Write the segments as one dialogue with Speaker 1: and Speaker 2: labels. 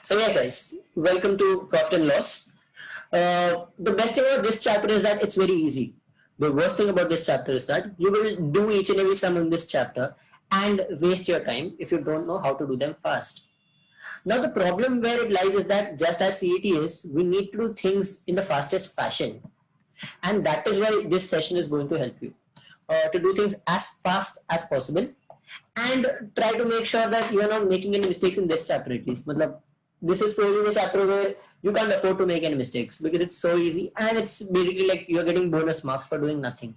Speaker 1: So yeah guys, welcome to Profit and Loss. The best thing about this chapter is that it's very easy. The worst thing about this chapter is that you will do each and every sum in this chapter and waste your time if you don't know how to do them fast. Now the problem where it lies is that just as CET is, we need to do things in the fastest fashion. And that is why this session is going to help you to do things as fast as possible and try to make sure that you are not making any mistakes in this chapter at least. This is probably the chapter where you can't afford to make any mistakes because it's so easy and it's basically like you're getting bonus marks for doing nothing,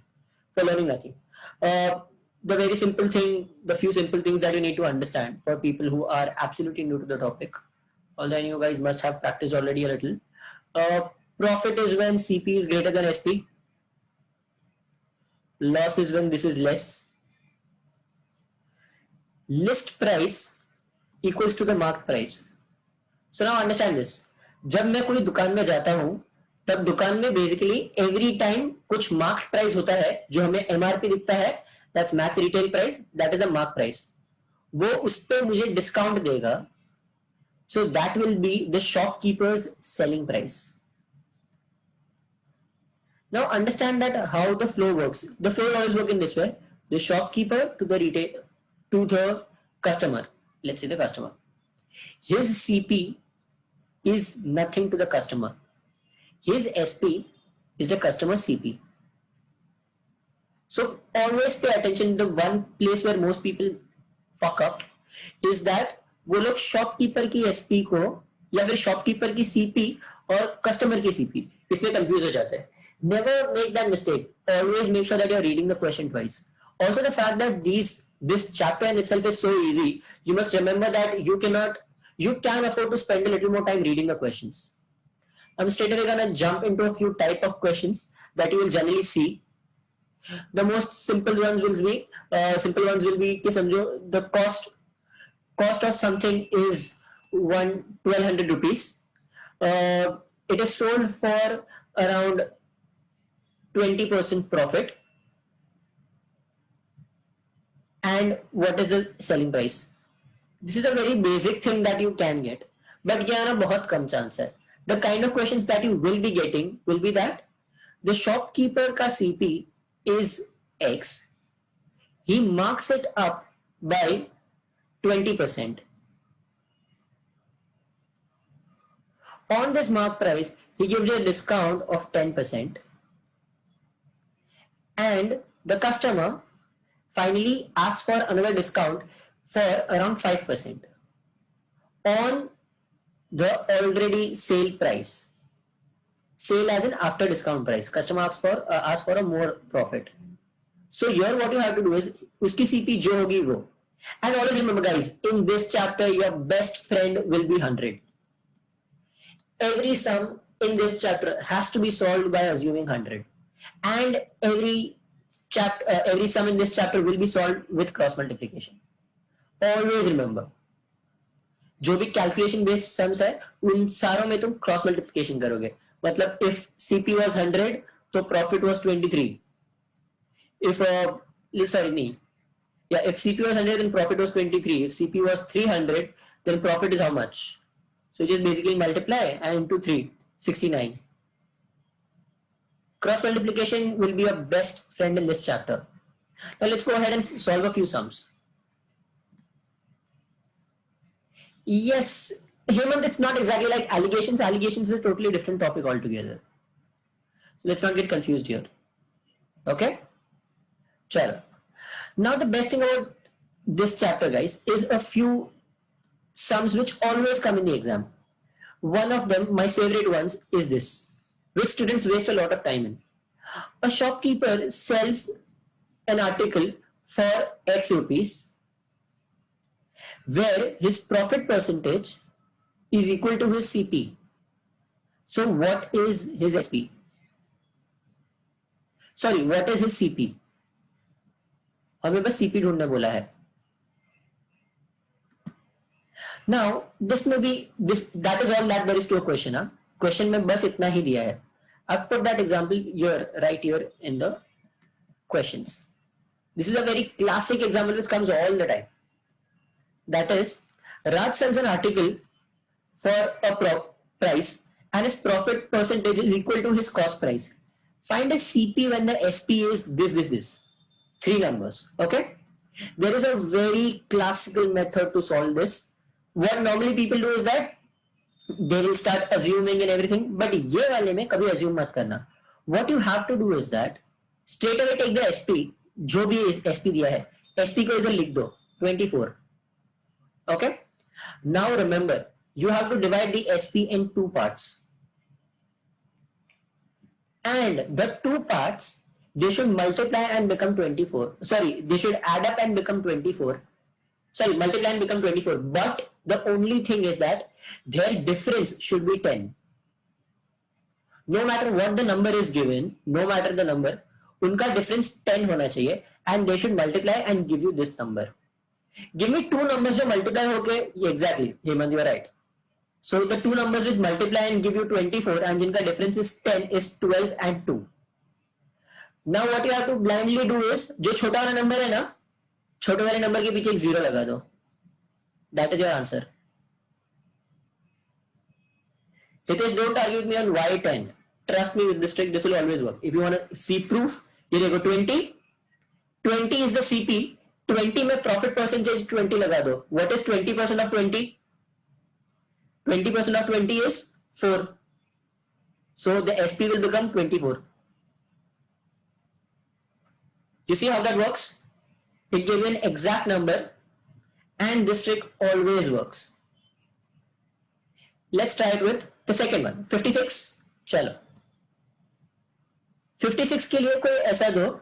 Speaker 1: for learning nothing. The very simple thing, the few simple things that you need to understand for people who are absolutely new to the topic, although you guys must have practiced already a little. Profit is when CP is greater than SP. Loss is when this is less. List price equals to the marked price. So now understand this. जब मैं कोई दुकान में जाता हूं तब दुकान में बेसिकली एवरी टाइम कुछ मार्क्ड प्राइस होता है जो हमें एमआरपी दिखता है, that's max retail price, that is the mark price. वो उस पे मुझे डिस्काउंट देगा, so that will be the shopkeepers selling price. Now understand that how the flow works. The flow always work in this way. The shopkeeper to the retail, to the customer. Let's say the customer. His CP is nothing to the customer. His SP is the customer's CP. So always pay attention. The one place where most people fuck up is that वो लोग shopkeeper की SP को या फिर shopkeeper की CP और customer की CP इसमें कंफ्यूज हो जाते हैं. Never make that mistake. Always make sure that you're reading the question twice. Also, the fact that this chapter in itself is so easy, you must remember that you can afford to spend a little more time reading the questions. I'm straight away gonna jump into a few type of questions that you will generally see. The most simple ones will be कि समझो the cost of something is 1200 rupees. It is sold for around 20% profit, and what is the selling price? This is a very basic thing that you can get, but ये आना बहुत कम chance है. The kind of questions that you will be getting will be that the shopkeeper का CP is X, he marks it up by 20%. On this mark price, he gives you a discount of 10%. And the customer finally asks for another discount for around 5% on the already sale price. Sale as in after discount price. Customer asks for a more profit. So here what you have to do is uski CP jo hogi wo. And always remember guys, in this chapter your best friend will be 100. Every sum in this chapter has to be solved by assuming 100. And every sum in this chapter will be solved with cross multiplication. Always remember, जो भी calculation based sums है उन सारों में तुम cross multiplication करोगे. मतलब if CP was 100 तो profit was 23. If CP was 100 then profit was 23. If CP was 300 then profit is how much? So just basically multiply and into 3, 69. Cross multiplication will be your best friend in this chapter. Now let's go ahead and solve a few sums. Yes, Hemant, it's not exactly like allegations. Allegations is a totally different topic altogether. So let's not get confused here. Okay? Chalo. Now the best thing about this chapter, guys, is a few sums which always come in the exam. One of them, my favorite ones, is this, which students waste a lot of time in. A shopkeeper sells an article for X rupees where his profit percentage is equal to his CP. So what is his SP? Sorry, what is his CP? हमें बस CP ढूंढने बोला है. Now this may be that is all that there is to a question. Question में बस इतना ही दिया है. I've put that example here, right here in the questions. This is a very classic example which comes all the time. That is, Raj sells an article for a price and his profit percentage is equal to his cost price. Find a CP when the SP is this. 3 numbers. Okay. There is a very classical method to solve this. What normally people do is that they will start assuming and everything, but ये वाले में कभी assume मत करना. What you have to do is that straight away take the SP, जो भी SP दिया है, SP को इधर लिख दो 24. Okay. Now remember, you have to divide the SP in 2 parts, and the 2 parts, they should multiply and become 24. Sorry, they should add up and become 24. Sorry, multiply and become 24. But the only thing is that their difference should be 10. No matter what the number is given, no matter the number, उनका difference 10 होना चाहिए, and they should multiply and give you this number. Give me 2 numbers जो multiply होके, exactly, Hemant, you are right. So the 2 numbers which multiply and give you 24 and जिनका difference is 10 is 12 and 2. Now what you have to blindly do is, जो छोटा वाला number है ना, छोटे वाले नंबर के पीछे एक 0 लगा दो. That is your answer. Hitesh, don't argue with me on why 10. Trust me with this trick, this will always work. If you want to see proof, ये देखो 20. 20 is the CP. 20 में profit percentage 20 लगा दो. What is 20% of 20? 20% of 20 is 4. So the SP will become 24. You see how that works? It gives an exact number, and this trick always works. Let's try it with the second one, 56. चलो 56 के लिए कोई ऐसा दो.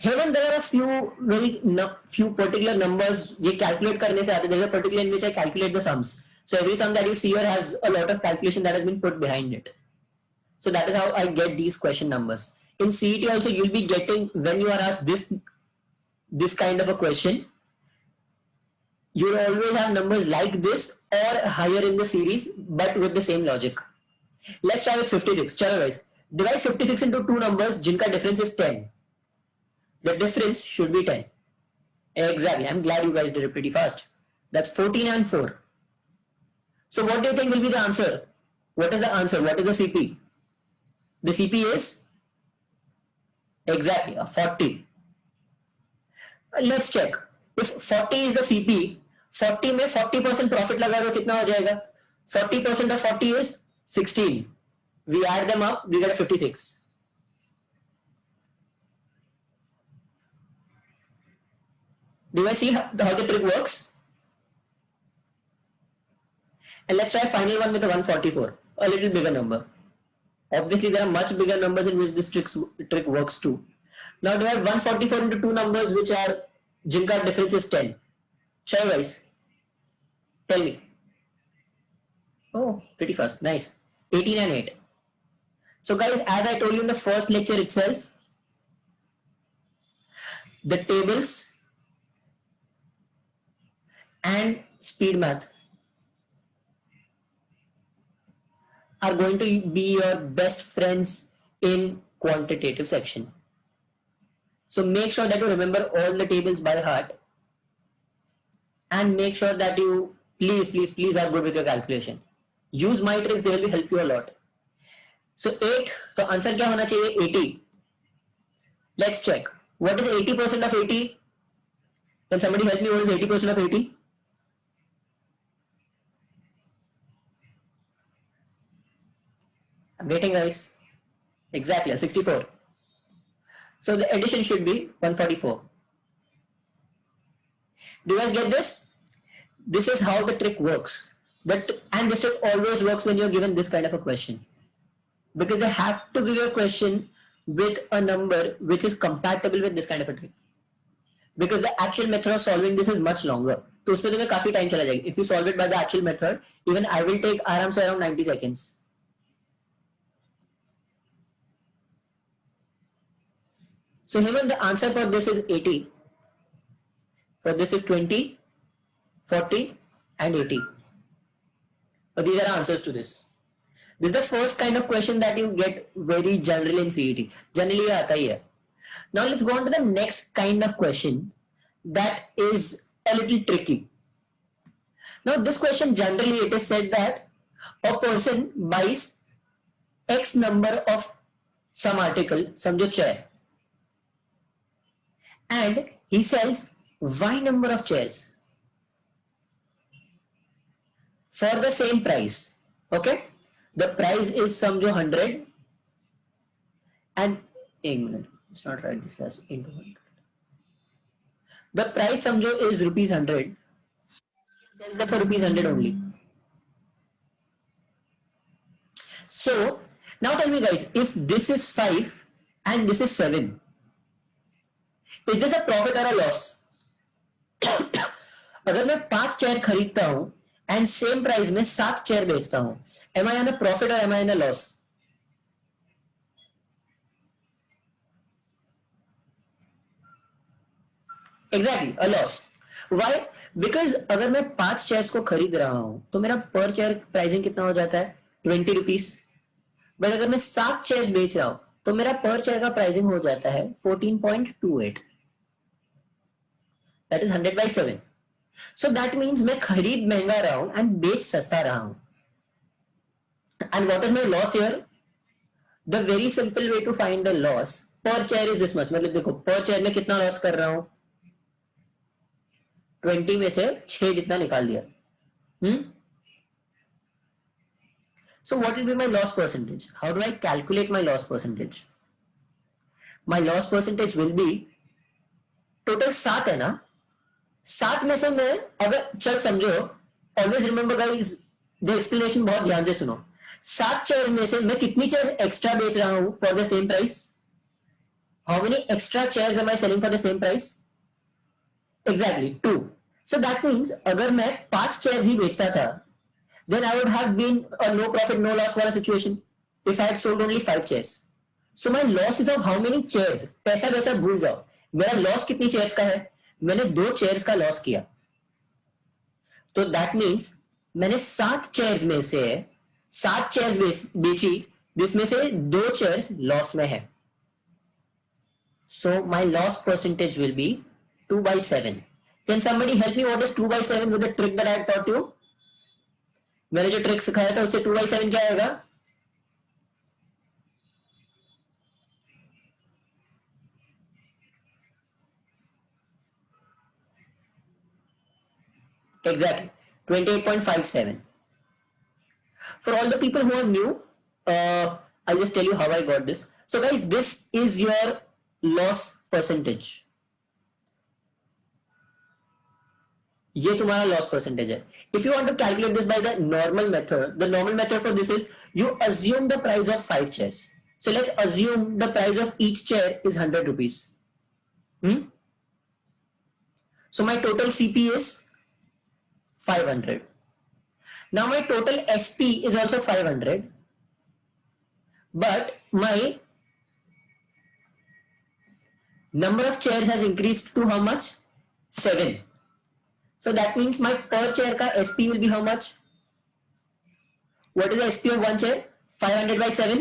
Speaker 1: Heaven, there are a few particular numbers ये calculate करने से आते. There is a particular in which I calculate the sums. So every sum that you see here has a lot of calculation that has been put behind it. So that is how I get these question numbers. In CET also, you'll be getting, when you are asked this kind of a question, you will always have numbers like this or higher in the series, but with the same logic. Let's try with 56. Chalo guys, divide 56 into 2 numbers jinka difference is 10. The difference should be 10. Exactly. I'm glad you guys did it pretty fast. That's 14 and 4. So what do you think will be the answer? What is the answer? What is the CP? The CP is exactly a 40. Let's check. If 40 is the CP, 40 में 40% profit लगा दो, कितना हो जाएगा? 40% of 40 is 16. We add them up, we get a 56. Do I see how the trick works? And let's try a final one with a 144, a little bigger number. Obviously, there are much bigger numbers in which this trick works too. Now, do I have 144 into 2 numbers which are jinka difference is 10? Chalo guys, tell me. Oh, pretty fast. Nice. 18 and 8. So guys, as I told you in the first lecture itself, the tables and speed math are going to be your best friends in quantitative section. So make sure that you remember all the tables by heart, and make sure that you please are good with your calculation. Use my tricks, they will help you a lot. So 8, so answer क्या होना चाहिए? 80. Let's check. What is 80% of 80? Can somebody help me? What is 80% of 80? I'm waiting guys. Exactly, 64. So the addition should be 144. Do you guys get this? This is how the trick works. And this trick always works when you're given this kind of a question. Because they have to give you a question with a number which is compatible with this kind of a trick. Because the actual method of solving this is much longer. तो उसमें तुम्हें काफी time चला जाएगा. If you solve it by the actual method, even I will take आराम से around 90 seconds. So Hemant, the answer for this is 80. For this is 20, 40 and 80. So these are answers to this. This is the first kind of question that you get very general in CET. Generally आता ही है. Now let's go on to the next kind of question that is a little tricky. Now this question, generally it is said that a person buys X number of some article, समझो chair, and he sells Y number of chairs for the same price. Okay, the price is समझो 100 and एक minute, it's not right, this has into 100. The price समझो is rupees 100, sells them for rupees 100 only. So now tell me guys, if this is 5 and this is 7, is this a profit or a loss? अगर मैं 5 chair खरीदता हूं and same price में 7 chair बेचता हूं, am I in a profit और am I in a loss? Exactly a loss. Why? Because अगर मैं 5 चेयर्स को खरीद रहा हूं तो मेरा पर चेयर प्राइसिंग कितना हो जाता है? 20 रुपीज. बट अगर मैं 7 चेयर्स बेच रहा हूं तो मेरा पर चेयर का प्राइसिंग हो जाता है 14.28. That is 100 by 7. So that means मैं खरीद महंगा रहा हूं एंड बेच सस्ता रहा हूं. And what is my loss here? The very simple way to find the loss per chair is this much. मतलब देखो per chair में कितना लॉस कर रहा हूं? 20 में से 6 जितना निकाल दिया. So what will be my loss percentage? How do I calculate my loss percentage? My loss percentage will be, total 7 है ना, 7 में से मैं अगर चल समझो, always remember guys the explanation बहुत ध्यान से सुनो. 7 चेयर में से मैं कितनी चेयर एक्स्ट्रा बेच रहा हूं for the same price? How many extra chairs am I selling for the same price? Exactly 2. So that means अगर मैं 5 चेयर्स ही बेचता था, then I would have been a no profit no loss वाला situation if I had sold only 5 chairs. So my loss is of how many chairs? पैसा वैसा भूल जाओ, मेरा लॉस कितनी चेयर्स का है? मैंने 2 चेयर्स का लॉस किया. तो दैट मीन्स मैंने 7 चेयर्स में से 7 चेयर्स बेची, जिसमें से 2 चेयर्स लॉस में है. So my loss percentage will be 2 by 7. Can somebody help me what is 2 by 7 with the trick that I had taught you? मैंने जो ट्रिक सिखाया था उससे 2 by 7 क्या आएगा? Exactly 28.57. For all the people who are new, I'll just tell you how I got this. So guys, this is your loss percentage. ये तुम्हारा loss percentage है. If you want to calculate this by the normal method, the normal method for this is you assume the price of 5 chairs. So let's assume the price of each chair is 100 rupees. So my total CP is 500. Now my total SP is also 500, but my number of chairs has increased to how much? 7. So that means my per chair ka SP will be how much? What is the SP of one chair? 500 by 7.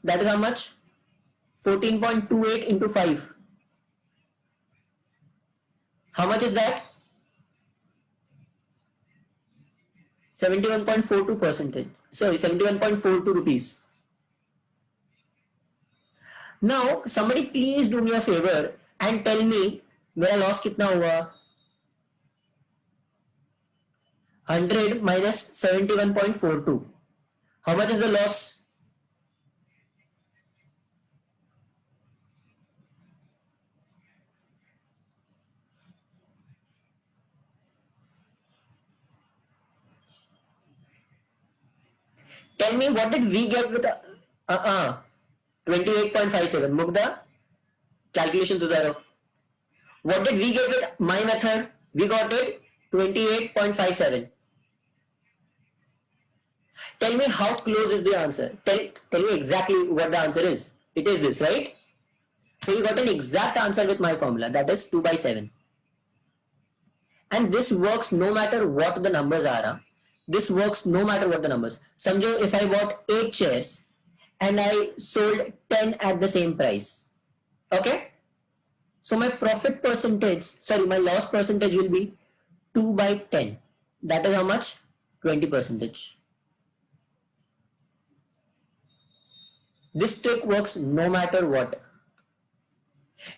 Speaker 1: That is how much? 14.28 into 5. How much is that? 71.42%. Sorry, 71.42 rupees. Now somebody please do me a favor and tell me मेरा loss कितना हुआ? 100 minus 71.42. How much is the loss? Tell me what did we get with 28.57. Mugda, calculation सुधारो. What did we get with my method? We got it 28.57. Tell me how close is the answer. Tell me exactly what the answer is. It is this, right? So you got an exact answer with my formula. That is 2 by 7. And this works no matter what the numbers are. This works no matter what the numbers. Samjho if I bought 8 chairs and I sold 10 at the same price. Okay? So my profit percentage, sorry, my loss percentage will be 2 by 10. That is how much? 20%. This trick works no matter what.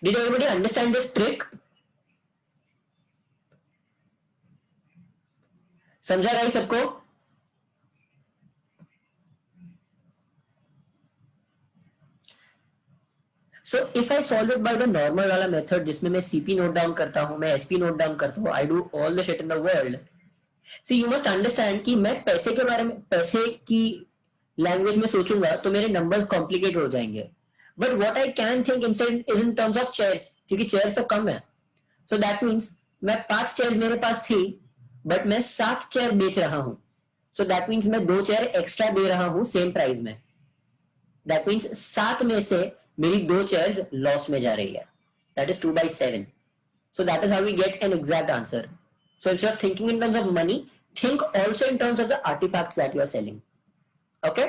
Speaker 1: Did everybody understand this trick? समझा रहा है सबको? So if I solve it by the normal वाला method जिसमें मैं CP note down करता हूँ, मैं SP note down करता हूँ, I do all the shit in the world. See, you must understand कि मैं पैसे के बारे में, पैसे की लैंग्वेज में सोचूंगा तो मेरे नंबर्स कॉम्प्लिकेट हो जाएंगे. But what I can think instead is in terms of chairs, क्योंकि चेयर्स तो कम है. सो दैट मीन्स मैं 5 चेयर्स मेरे पास थी बट मैं 7 चेयर बेच रहा हूं. सो दैट मीन्स मैं 2 चेयर एक्स्ट्रा दे रहा हूं सेम प्राइस में. दैट मीन्स 7 में से मेरी 2 चेयर्स लॉस में जा रही है. That is 2 by 7. So that is how we get an exact answer. So instead of thinking in terms of money, think also in terms of the artifacts that you are selling. Okay?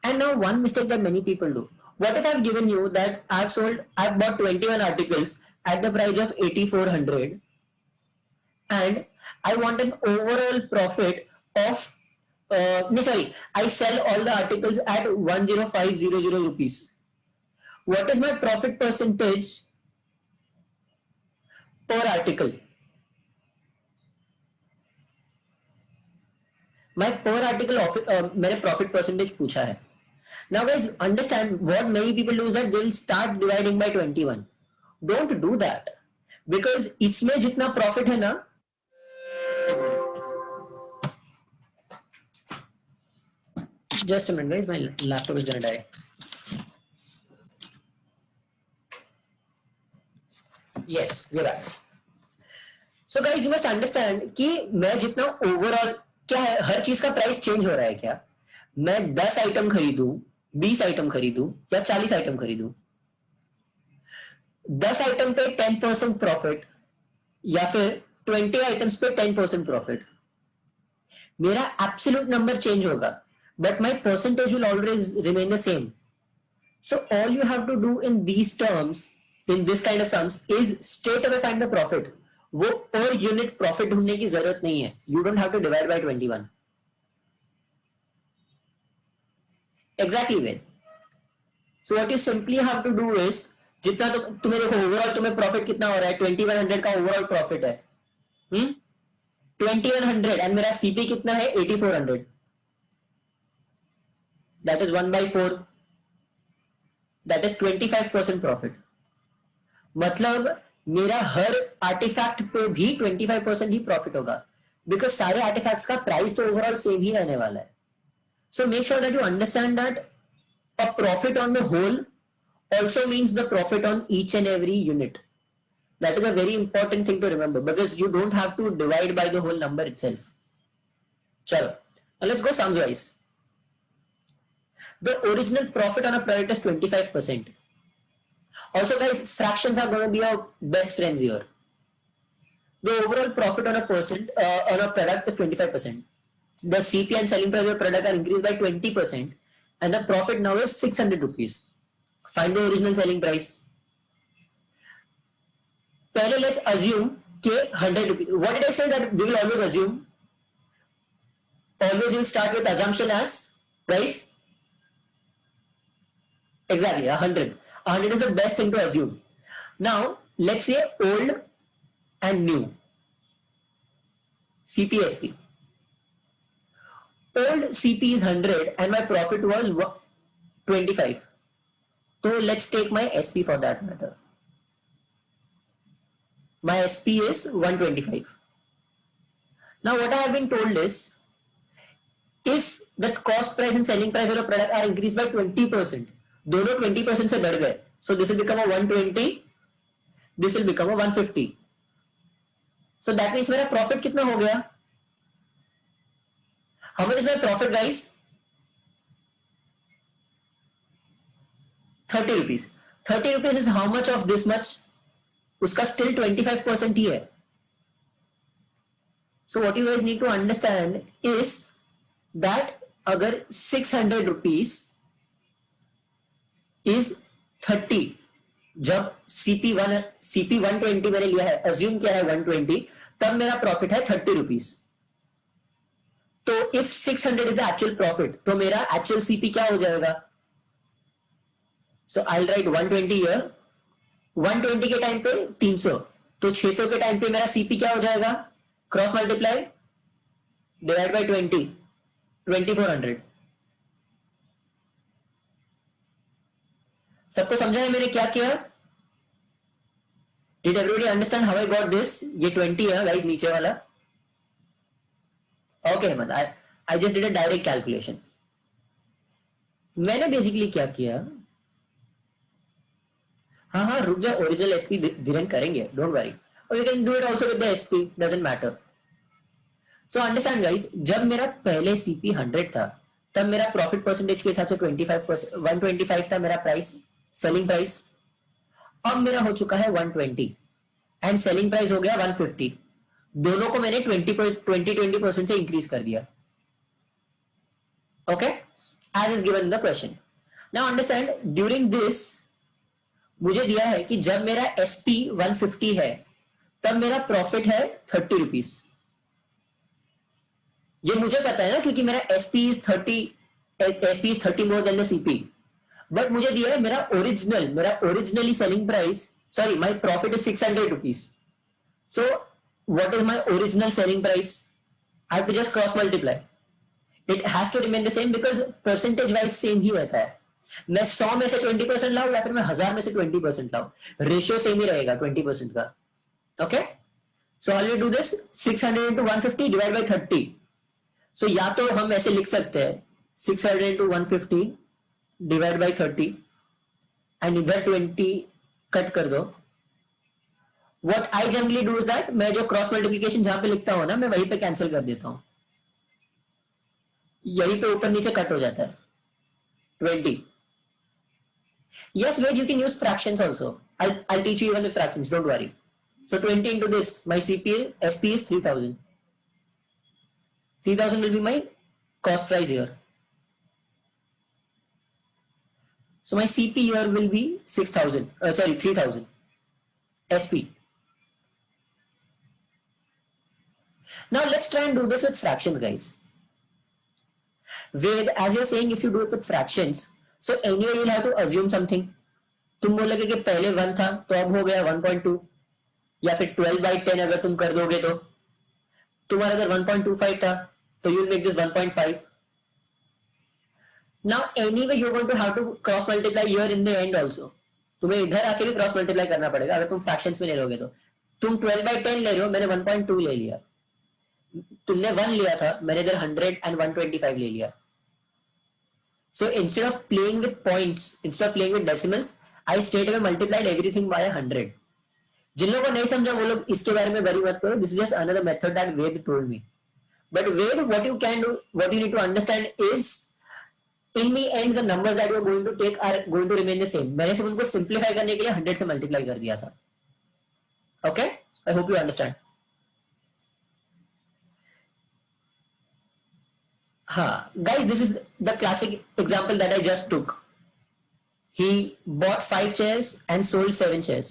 Speaker 1: And now one mistake that many people do. What if I've given you that I've bought 21 articles at the price of 8,400 and I want an overall profit of, I sell all the articles at 10500 rupees. What is my profit percentage per article? My per article मैंने profit percentage पूछा है. Now guys, understand what many people do is that they'll start dividing by 21. Don't do that, because इसमें जितना profit है ना, just a minute guys, my laptop is gonna die. Yes, we're back. So guys, you must understand कि मैं जितना overall, क्या है, हर चीज का प्राइस चेंज हो रहा है क्या? मैं 10 आइटम खरीदूं, 20 आइटम खरीदूं या 40 आइटम खरीदूं, 10 आइटम पे 10% प्रॉफिट या फिर 20 आइटम्स पे 10% प्रॉफिट, मेरा एब्सोल्यूट नंबर चेंज होगा but my percentage will always remain the same. So all you have to do in these terms, in this kind of sums, is straight away find the profit. वो per unit profit ढूंढने की जरूरत नहीं है. You don't have to divide by 21. Exactly way. So what you simply have to do is, जितना तो तुम्हें देखो ओवरऑल तुम्हें प्रॉफिट कितना हो रहा है, 2100 का ओवरऑल प्रॉफिट है. 2100 एंड मेरा सीपी कितना है 8400. That is 1/4. That is 25% profit. मतलब मेरा हर आर्टिफैक्ट पे भी 25% ही प्रॉफिट होगा, बिकॉज सारे आर्टिफैक्ट्स का प्राइस तो ओवरऑल सेम ही रहने वाला है. So make sure that you understand that a profit on the whole also means the profit on each and every unit. That is a very important thing to remember, because you don't have to divide by the whole number itself. Chalo, now let's go sums wise. The original profit on a product is 25%. Also guys, fractions are going to be our best friends here. The overall profit on a product is 25%. The CP and selling price of product are increased by 20%, and the profit now is 600 rupees. Find the original selling price. पहले let's assume कि 100 rupees. What did I say that we will always assume? Always we'll start with assumption as price. Exactly, 100. 100 is the best thing to assume. Now let's say old and new. CPSP. Old CP is 100 and my profit was 25. So let's take my SP for that matter. My SP is 125. Now what I have been told is, if the cost price and selling price of the product are increased by 20%, दोनों 20% से बढ़ गए, so this will become a 120, this will become a 150. So that means मेरा profit कितना हो गया? How much is my profit guys? 30 rupees. 30 rupees is how much of this much? उसका still 25% ही है. So what you guys need to understand is that अगर 600 rupees is 30 जब CP 120 मैंने लिया है, अज्यूम किया है 120, तब मेरा प्रॉफिट है 30 रुपीज। तो if 600 is the actual profit, तो मेरा एक्चुअल CP क्या हो जाएगा? सो आई राइट 120 ईयर, 120 के टाइम पे 300, तो 600 के टाइम पे मेरा CP क्या हो जाएगा? Cross multiply divide by 20, 2400। सबको समझा है मैंने क्या किया? Did everybody understand how I got this? ये 20 है गाइस नीचे वाला। Okay Hemant, I just did a direct calculation. मैंने बेसिकली क्या किया, हाँ हाँ रुक जा, ओरिजिनल एसपी धीरेन करेंगे, डोंट वरी, और you can do it also with the SP, doesn't matter. So understand guys, जब मेरा पहले सीपी 100 था, तब मेरा प्रॉफिट परसेंटेज के हिसाब से 25%, 125 था मेरा प्राइस, सेलिंग प्राइस। अब मेरा हो चुका है 120 एंड सेलिंग प्राइस हो गया 150। दोनों को मैंने 20% से इंक्रीज कर दिया। Okay, as is given in the question. Now understand, during this मुझे दिया है कि जब मेरा एसपी 150 है, तब मेरा प्रॉफिट है 30 रुपीज। ये मुझे पता है ना, क्योंकि मेरा SP is 30 more than the CP. But मुझे दिया है मेरा originally selling price, sorry my profit is 600 rupees. So what is my original selling price? I have to just cross multiply, it has to remain the same because percentage wise same ही रहता है। मैं 100 में से 20% लाऊं या फिर मैं 1000 में से 20% लाऊं, रेशियो सेम ही रहेगा 20% का। Okay, so how you do this? 600 into 150 divide by 30। सो या तो हम ऐसे लिख सकते हैं 600 into 150 डिवाइड बाय 30 एंड इधर 20 कट कर दो। What I generally do is that, मैं जो क्रॉस मल्टीप्लीकेशन जहां पे लिखता हूं ना, मैं वहीं पे कैंसिल कर देता हूं, यहीं पे ऊपर नीचे कट हो जाता है 20। Yes, wait, you can use fractions also. I'll teach you even the fractions, don't worry. So 20 into this, my SP is 3000. 3000 will be my cost price here. So my CP here will be 6000, sorry 3000 SP. Now let's try and do this with fractions, guys. With, as you're saying, if you do it with fractions, so anyway you'll have to assume something. तुम बोलोगे कि पहले 1 था तो अब हो गया 1.2, या फिर 12/10 अगर तुम कर दोगे तो तुम्हारा अगर 1.25 था तो you'll make this 1.5. Now anyway you're going to have to cross multiply here in the end also. तुम्हें इधर आके भी क्रॉस मल्टीप्लाई करना पड़ेगा अगर तुम फ्रैक्शंस में ले लोगे तो। तुम 12/10 ले रहे हो, मैंने 1.2 ले लिया, तुमने 1 लिया था, मैंने इधर 100 and 125 ले लिया। So instead of playing with points, instead of playing with decimals, I straight away multiplied everything by 100. जिन लोगों को नहीं समझा वो लोग इसके बारे में वरी मत करो, this is just another method that Ved told me. But Ved, what you can do, what you need to understand is, in the end the numbers that you are going to take are going to remain the same. मैंने सिर्फ उनको simplify करने के लिए 100 से multiply कर दिया था। Okay, I hope you understand. हाँ guys, this is the classic example that I just took. He bought 5 chairs and sold 7 chairs.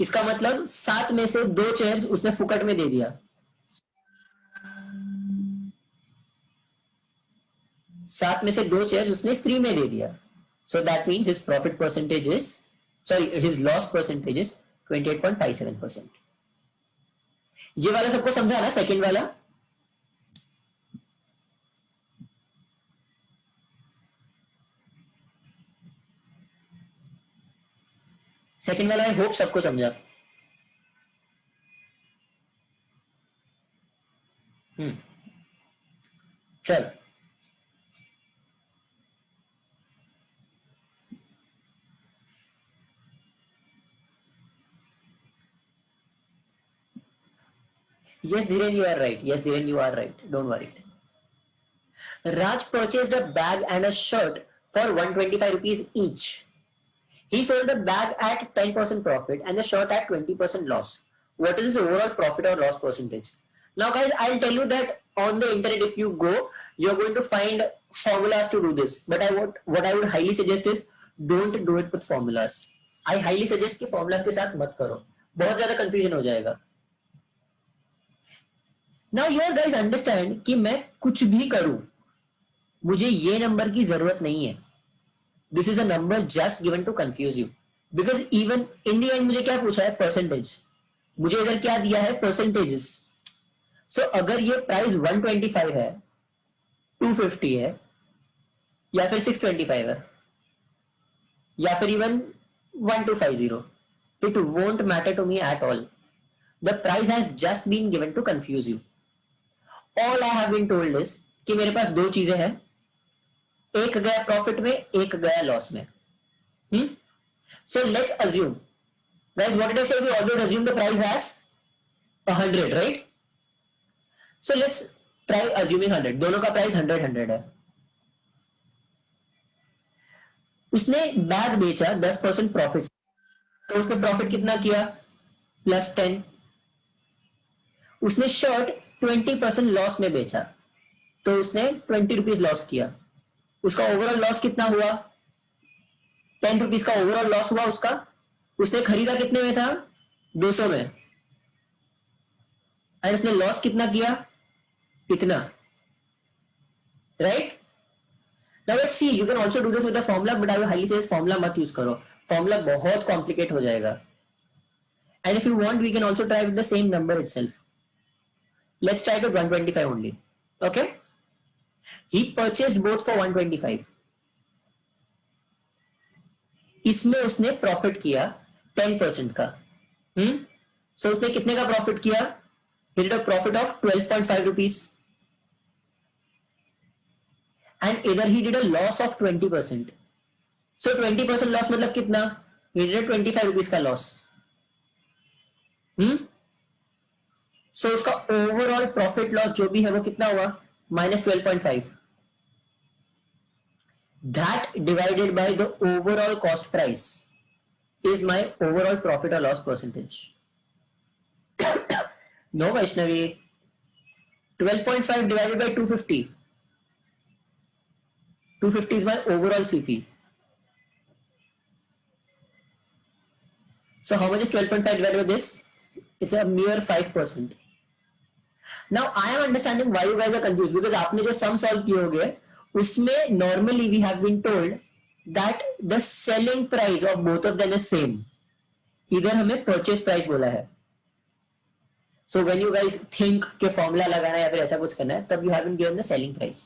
Speaker 1: इसका मतलब 7 में से 2 चेयर्स उसने फुकट में दे दिया, 7 में से 2 चेयर्स उसने फ्री में दे दिया। So that means his profit percentage is, sorry, his loss percentage is 28.57%. ये वाला सबको समझा ना, सेकेंड वाला? सेकेंड वाला आई होप सबको समझा। चल, yes Dhiren, you are right, yes Dhiren, you are right, don't worry. Raj purchased a bag and a shirt for 125 rupees each. He sold the bag at 10% profit and the shirt at 20% loss. What is his overall profit or loss percentage? Now guys, I'll tell you that on the internet if you go, you're going to find formulas to do this. But what I would highly suggest is don't do it with formulas. I highly suggest कि formulas के साथ मत करो, बहुत ज्यादा confusion हो जाएगा. Now you're guys understand कि मैं कुछ भी करूं, मुझे ये नंबर की जरूरत नहीं है. This is a number just given to confuse you, because even in the end मुझे क्या पूछा है, परसेंटेज. मुझे इधर क्या दिया है, परसेंटेजेस. सो अगर ये प्राइस 125 है, 250 है, या फिर 625 है, या फिर even 1250, it won't matter to me at all. The price has just been given to confuse you. All I have been told is कि मेरे पास दो चीजें हैं, एक गया प्रॉफिट में, एक गया लॉस में. So let's assume, guys, what did I say? We always assume the price has 100, right? So let's try assuming 100. दोनों का प्राइस 100 है. उसने बैग बेचा 10% प्रॉफिट, तो उसने प्रॉफिट कितना किया, +10. उसने शर्ट 20% लॉस में बेचा, तो उसने 20 रुपीज लॉस किया. उसका ओवरऑल लॉस कितना हुआ, 10 रुपीज का ओवरऑल लॉस हुआ उसका. उसने खरीदा कितने में था, 200 में, एंड उसने लॉस कितना किया, इतना, right? Now let's see, you can also do this with the formula, but I will highly suggest formula मत यूज करो, फार्मूला बहुत कॉम्प्लिकेट हो जाएगा. And if you want we can also try with the same number itself. Let's try with 125 only. Okay, he purchased both for 125. इसमें उसने profit किया 10% का. सो उसने कितने का प्रॉफिट किया, he did a profit of 12.5 rupees, and either he did a loss of 20%. So 20% loss मतलब कितना, he did a 25 rupees का loss. So उसका ओवरऑल प्रॉफिट लॉस जो भी है वो कितना हुआ, -12.5. That divided by the overall cost price is my overall profit or loss percentage. No, Vaishnavi. 12.5 divided by 250. 250 is my overall CP. So how much is 12.5 divided by this? It's a mere 5%. Now I am understanding why you guys are confused, because आपने जो sum solve किए होंगे उसमें normally we have been told that the selling price of both of them is same. इधर हमें purchase price बोला है. So when you guys think कि formula लगाना है या फिर ऐसा कुछ करना है, तब you have been given the selling price.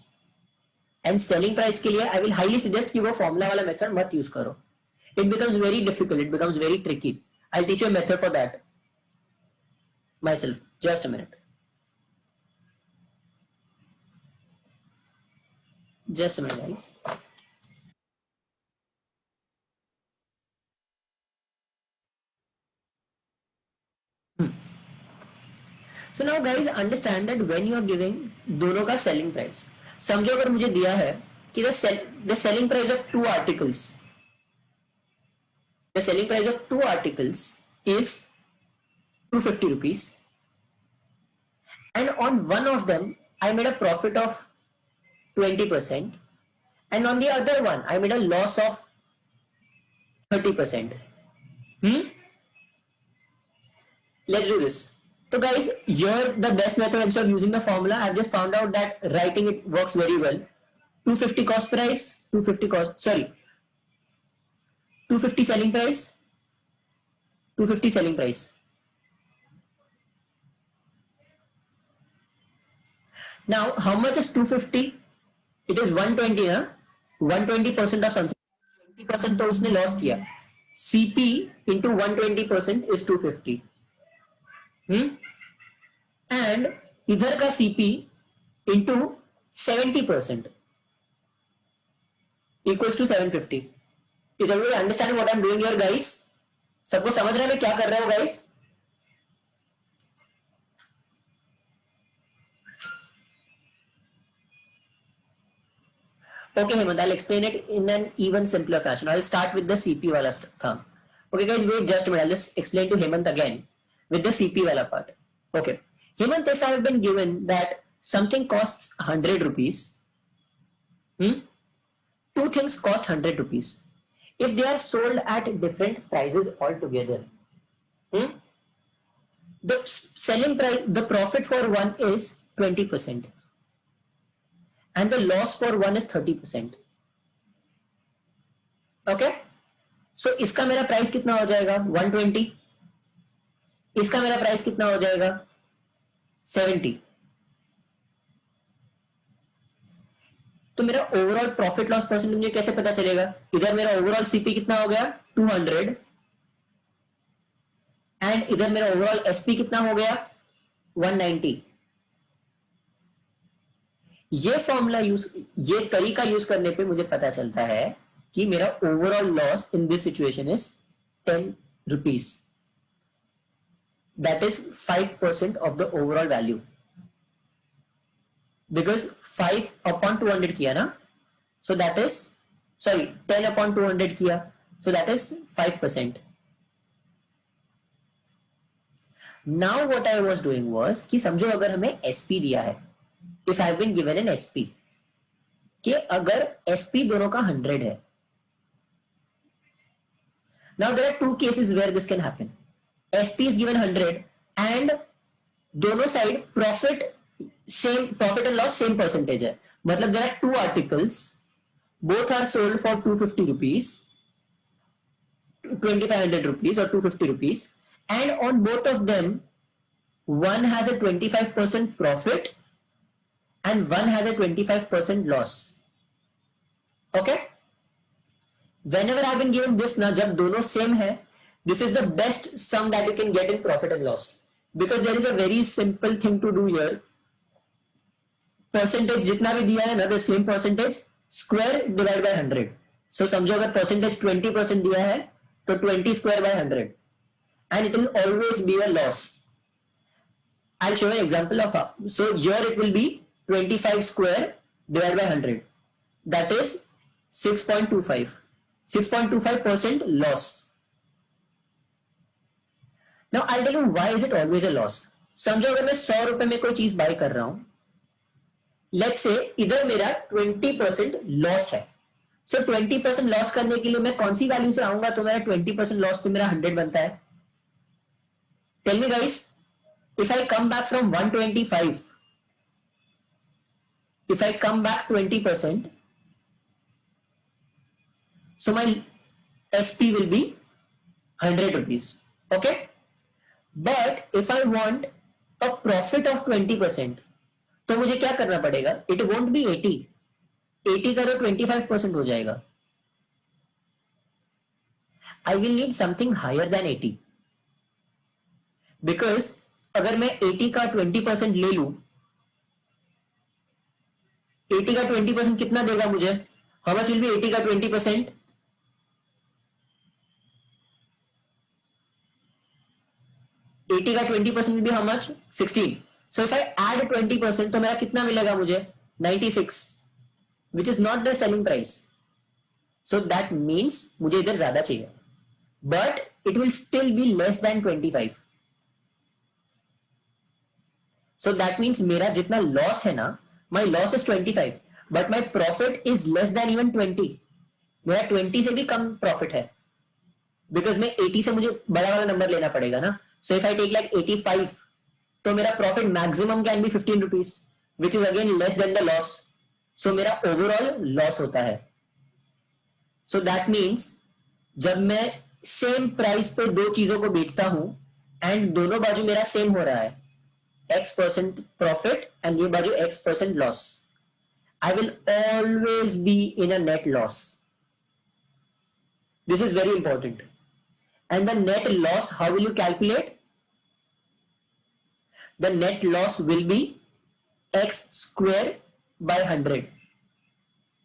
Speaker 1: And selling price के लिए I will highly suggest कि वो formula वाला method मत use करो. It becomes very difficult. It becomes very tricky. I'll teach you a method for that myself. Just a minute. Just a minute, guys. So now guys understand that when you are giving दोनों का selling price, समझो अगर मुझे दिया है कि the selling price of two articles, the selling price of two articles is 250 rupees, and on one of them I made a profit of 20%, and on the other one I made a loss of 30%. Let's do this. So guys, here the best method, instead of using the formula, I've just found out that writing it works very well. 250 cost price, 250 selling price, 250 selling price. Now how much is 250? It is 120, ना? 120% of something. 20% तो उसने loss किया. CP into 120% is 250. And इधर का CP into 70% equals to 750. Is everybody understanding what I'm doing here, guys? सबको समझ रहे हैं मैं क्या कर रहा हूं, guys? Okay, Hemant, I'll explain it in an even simpler fashion. I'll start with the CP wala thumb. Okay, guys, wait just a minute. I'll just explain to Hemant again with the CP wala part. Okay, Hemant, if I have been given that something costs 100 rupees, two things cost 100 rupees. if they are sold at different prices altogether, the selling price, the profit for one is 20% and the loss for one is 30%. Okay, सो इसका मेरा price कितना हो जाएगा 120, इसका मेरा price कितना हो जाएगा 70. तो मेरा ओवरऑल प्रॉफिट लॉस परसेंटेज मुझे कैसे पता चलेगा? इधर मेरा ओवरऑल सीपी कितना हो गया 200 एंड इधर मेरा ओवरऑल एसपी कितना हो गया 190. ये फॉर्मूला यूज, ये तरीका यूज करने पे मुझे पता चलता है कि मेरा overall loss in this situation is 10 rupees. That is 5% of the overall value, because 5 upon 200 किया ना, so that is, sorry 10 upon 200 किया, so that is 5%. Now what I was doing was कि समझो अगर हमें एसपी दिया है, if I have been given an SP, कि अगर एसपी दोनों का 100 है. Now there are two cases where this can happen. SP is given 100 and दोनों side profit same, profit and loss same percentage है. मतलब there are two articles, both are sold for 250 rupees, 2500 rupees or 250 rupees, and on both of them one has a 25% profit and one has a 25% loss. Okay, whenever I've been given this ना, जब दोनों same है, this is the best sum that you can get in profit and loss, because there is a very simple thing to do here. Percentage जितना भी दिया है ना, the same percentage square divide by 100. so समझो अगर percentage 20% दिया है तो 20 square by 100 and it will always be a loss. I'll show you an example of how. So here it will be 25 square divided by 100, that is 6.25, 6.25% loss. Now I'll tell you why is it always a loss. समझो अगर मैं 100 रुपए में कोई चीज bye कर रहा हूं, लेट्स से इधर मेरा 20% लॉस है. सो 20% लॉस करने के लिए मैं कौन सी वैल्यू से आऊंगा तो मेरा 20% लॉस पे मेरा 100 बनता है. Tell me guys, if I come back from 125, if I come back 20%, so my SP will be 100 rupees. Okay, but if I want a profit of 20%, तो मुझे क्या करना पड़ेगा? It won't be 80, 80 का तो 25% हो जाएगा. I will need something higher than 80, because अगर मैं 80 का 20% ले लूं, 80 का 20% कितना देगा मुझे? How much will be 80 का 20%? 80 का 20% will be how much? 16. So if I add 20% तो मेरा कितना मिलेगा मुझे? 96, which is not the selling price. So that means मुझे इधर ज्यादा चाहिए, but it will still be less than 25. So that means मेरा जितना लॉस है ना, my loss is 25, but my profit is less than even 20. मेरा 20 से भी कम प्रॉफिट है, बिकॉज मैं 80 से मुझे बड़ा वाला नंबर लेना पड़ेगा ना. So if I take like 85, तो मेरा profit maximum can be 15 rupees, which is again less than the loss. So मेरा ओवरऑल लॉस होता है. सो दैट मीन्स जब मैं सेम प्राइस पे दो चीजों को बेचता हूं एंड दोनों बाजू मेरा सेम हो रहा है, X% प्रॉफिट एंड ये बाजू X% loss, I will always be in a net loss. This is very important. And the net loss, how will you calculate? The net loss will be X square by 100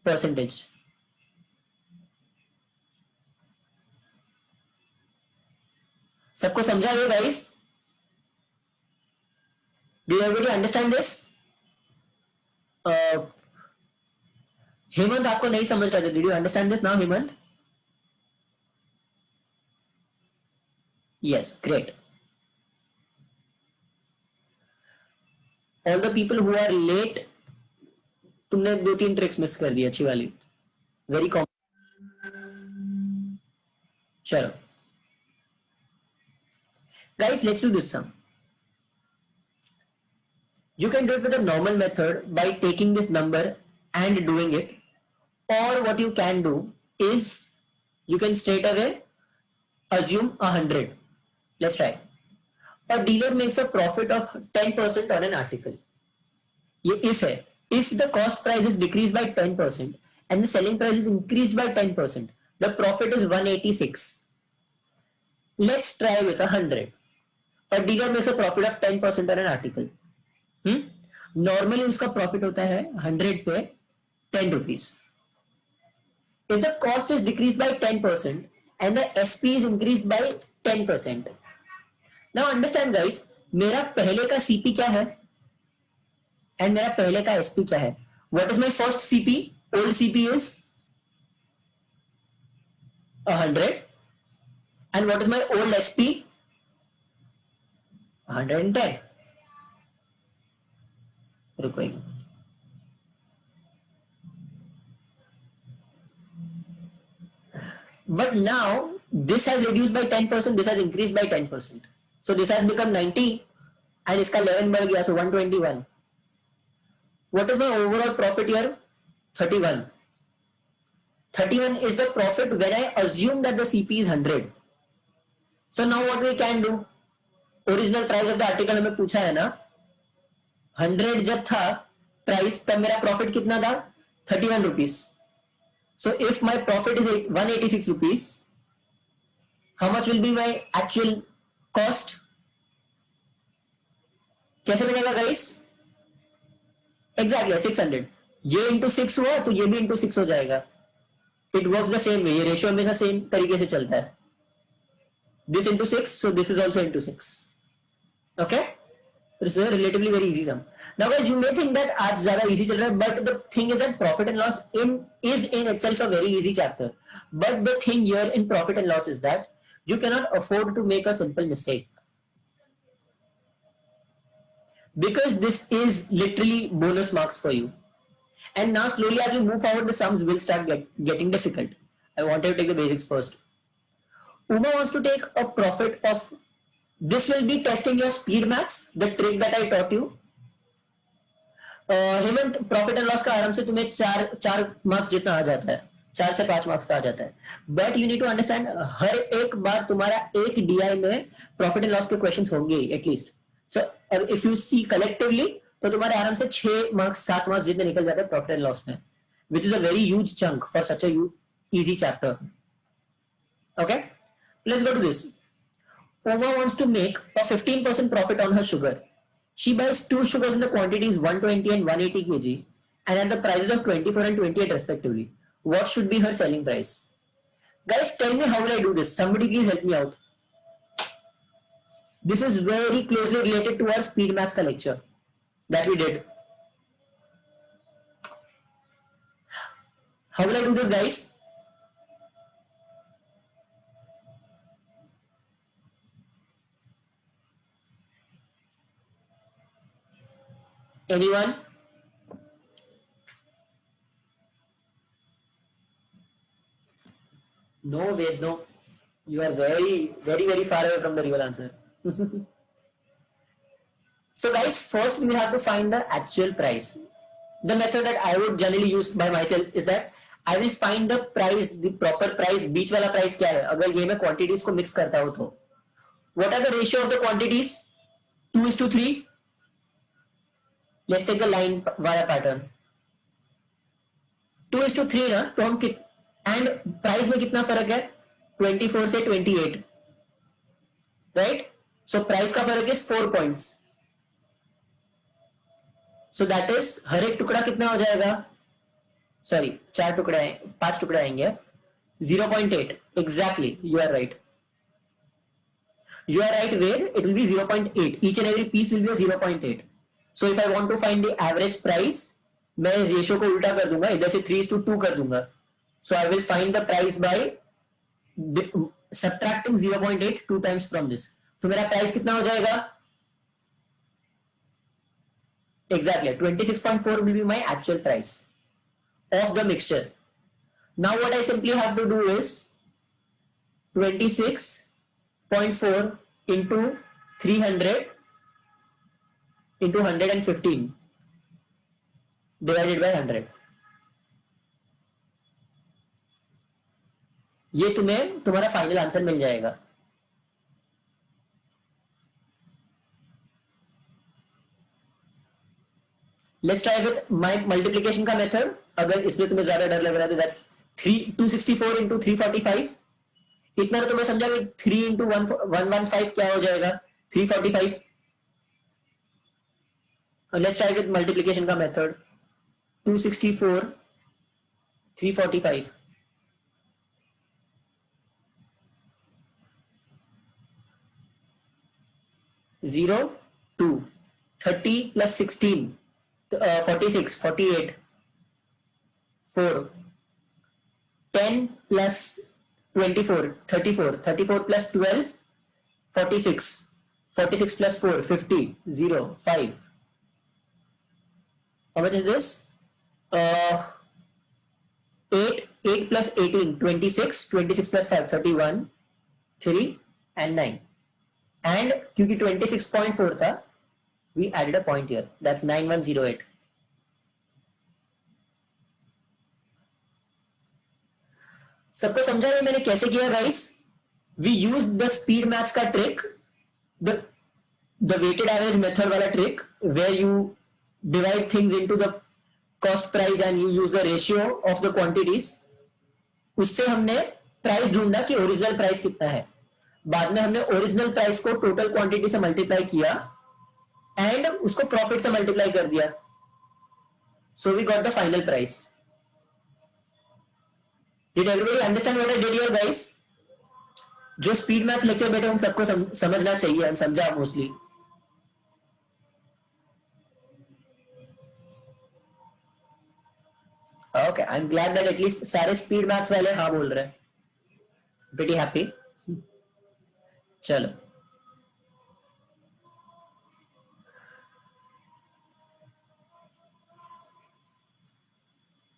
Speaker 1: percentage. सबको समझा ये guys? Do everybody understand this? Hemant आपको नहीं समझ रहा था. Did you understand this now, Hemant? Yes, great. All the people who are late, तुमने 2-3 tricks miss कर दी अच्छी वाली. Very common. चलो guys, let's do this sum. You can do it with a normal method by taking this number and doing it, or what you can do is you can straight away assume 100. Let's try. A dealer makes a profit of 10% on an article. ये if है, if the cost price is decreased by 10% and the selling price is increased by 10%, the profit is 186. Let's try with 100. A dealer makes a profit of 10% on an article. Normally उसका profit होता है 100 पे 10 rupees. If the cost is decreased by 10% and the SP is increased by 10%. Now understand guys, मेरा पहले का CP क्या है and मेरा पहले का SP क्या है? What is my first CP? Old CP is 100 and what is my old SP? 110. रुको एक, but now this has reduced by 10%, this has increased by 10%, so this has become 90 and इसका 11 बढ़ गया, so 121. What is my overall profit here? 31. 31 is the profit when I assume that the CP is 100. So now what we can do? Original price of the article हमें पूछा है ना, 100 जब था price तब मेरा प्रॉफिट कितना था 31 rupees. So if my profit is 186 rupees, how much will be my actual cost? कैसे बनेगा गाइस? Exactly 600. ये इंटू 6 हुआ तो ये भी इंटू 6 हो जाएगा. It works the same way. ये रेशियो हमेशा सेम तरीके से चलता है. This into 6, so this is also into 6. Okay? This is a relatively very easy sum. Now guys, you may think that आज ज़्यादा easy चल रहा है, but the thing is that profit and loss is in itself a very easy chapter. But the thing here in profit and loss is that you cannot afford to make a simple mistake. Because this is literally bonus marks for you. And now slowly as we move forward, the sums will start getting difficult. I wanted to take the basics first. Uma wants to take a profit of, this will be testing your speed maths, the trick that I taught you. Hemant, profit and loss का आराम से तुम्हें चार marks जितना आ जाता है, 4 से 5 marks का आ जाता है. But you need to understand, हर एक बार तुम्हारा एक डीआई में प्रॉफिट एंड लॉस के क्वेश्चंस होंगे at least. So if you see collectively तो तुम्हारे आराम से 6 मार्क्स 7 मार्क्स जितने निकल जाते हैं प्रॉफिट एंड लॉस में, which is a very huge chunk for such a easy chapter. Okay, let's go to this. Uma wants to make a 15% profit on her sugar. She buys 2 sugars in the quantities 120 and 180 kg and at the prices of 24 and 28 respectively. What should be her selling price? Guys, tell me, how will I do this? Somebody please help me out. This is very closely related to our speed maths ka lecture that we did. How will I do this, guys? Anyone? No, Ved, no. You are very, very, very far away from the real answer. So guys, first we will have to find the actual price. The method that I would generally use by myself is that I will find the price, the proper price, बीच वाला price क्या है, अगर ये मैं quantities को mix करता हूँ तो. What are the ratio of the quantities? 2:3. Let's take the line via pattern. 2:3 ना, तो हम and price में कितना फर्क है? 24 से 28, right? So price का फर्क is 4 points. So that is, हर एक टुकड़ा कितना हो जाएगा? Sorry, 5 टुकड़े आएंगे. 0.8. Exactly, you are right. You are right, Ved. It will be 0.8. Each and every piece will be a 0.8. So if I want to find the average price, मैं ratio को उल्टा कर दूंगा, इधर से 3:2 कर दूंगा. So I will find the price by subtracting 0.8 2 times from this. तो मेरा प्राइस कितना हो जाएगा? Exactly, 26.4 will be my actual price of the mixture. Now what I simply have to do is 26.4 into 300 into 115 divided by 100. ये तुम्हें तुम्हारा final answer मिल जाएगा. Let's try with my multiplication का मेथड. अगर इसमें तुम्हें ज्यादा डर लग रहा है तो दैट्स 264 into 345. इतना तो तुम्हें समझा कि 3 into 115 क्या हो जाएगा, 345. लेट्स ट्राई विथ मल्टीप्लिकेशन का method. 264 345. 0 2 30 plus 16 46 48 4 10 plus 24 34 34 plus 12 46 46 plus 4 50 0 5. How much is this? 8 plus 18 26 26 plus 5 31 3 and 9. And क्योंकि 26.4 था, we added a point here. That's 9108. सबको समझा है मैंने कैसे किया guys? We used the speed maths का trick, the weighted average method वाला trick, where you divide things into the cost price and you use the ratio of the quantities. उससे हमने प्राइस ढूंढा कि ओरिजिनल प्राइस कितना है. बाद में हमने ओरिजिनल प्राइस को टोटल क्वांटिटी से मल्टीप्लाई किया एंड उसको प्रॉफिट से मल्टीप्लाई कर दिया. So we got the final price. Did everybody understand what I did here guys? जो स्पीड मैथ्स लेक्चर बैठे उन सबको समझना चाहिए. समझा mostly? Okay, I am glad that at least सारे स्पीड मैथ्स वाले हाँ बोल रहे हैं. Pretty happy. चलो,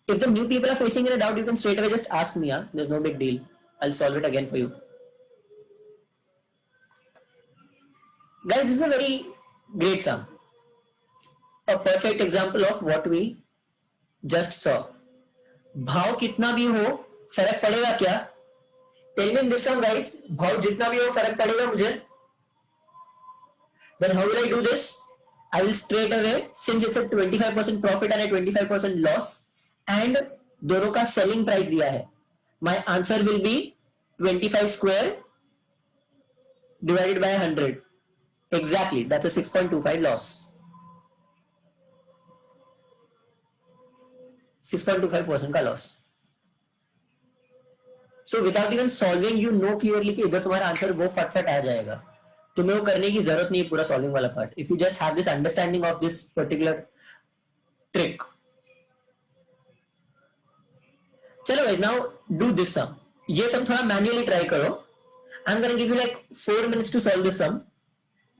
Speaker 1: if the new people are facing in a doubt, you can straight away just ask me. There's no big deal. I'll solve it again for you. Guys, this is a very great sum. A perfect example of what we just saw. भाव कितना भी हो फर्क पड़ेगा क्या? Tell me in this sum guys, भाव जितना भी हो फर्क पड़ेगा मुझे? Then how will I do this? I will straight away, since it's a 25% profit and a 25% loss, and दोनों का selling price दिया है, my answer will be 25 square divided by 100. Exactly, that's a 6.25 loss. 6.25% का loss. So without even solving, you know clearly कि इधर तुम्हारा answer वो फटफट आ जाएगा. तुम्हें वो करने की जरूरत नहीं है पूरा सॉल्विंग वाला part. If you just have this understanding of this particular trick. चलो guys, now do this sum. ये सम थोड़ा मैन्युअली ट्राई करो. I am gonna give you like 4 minutes to solve this sum.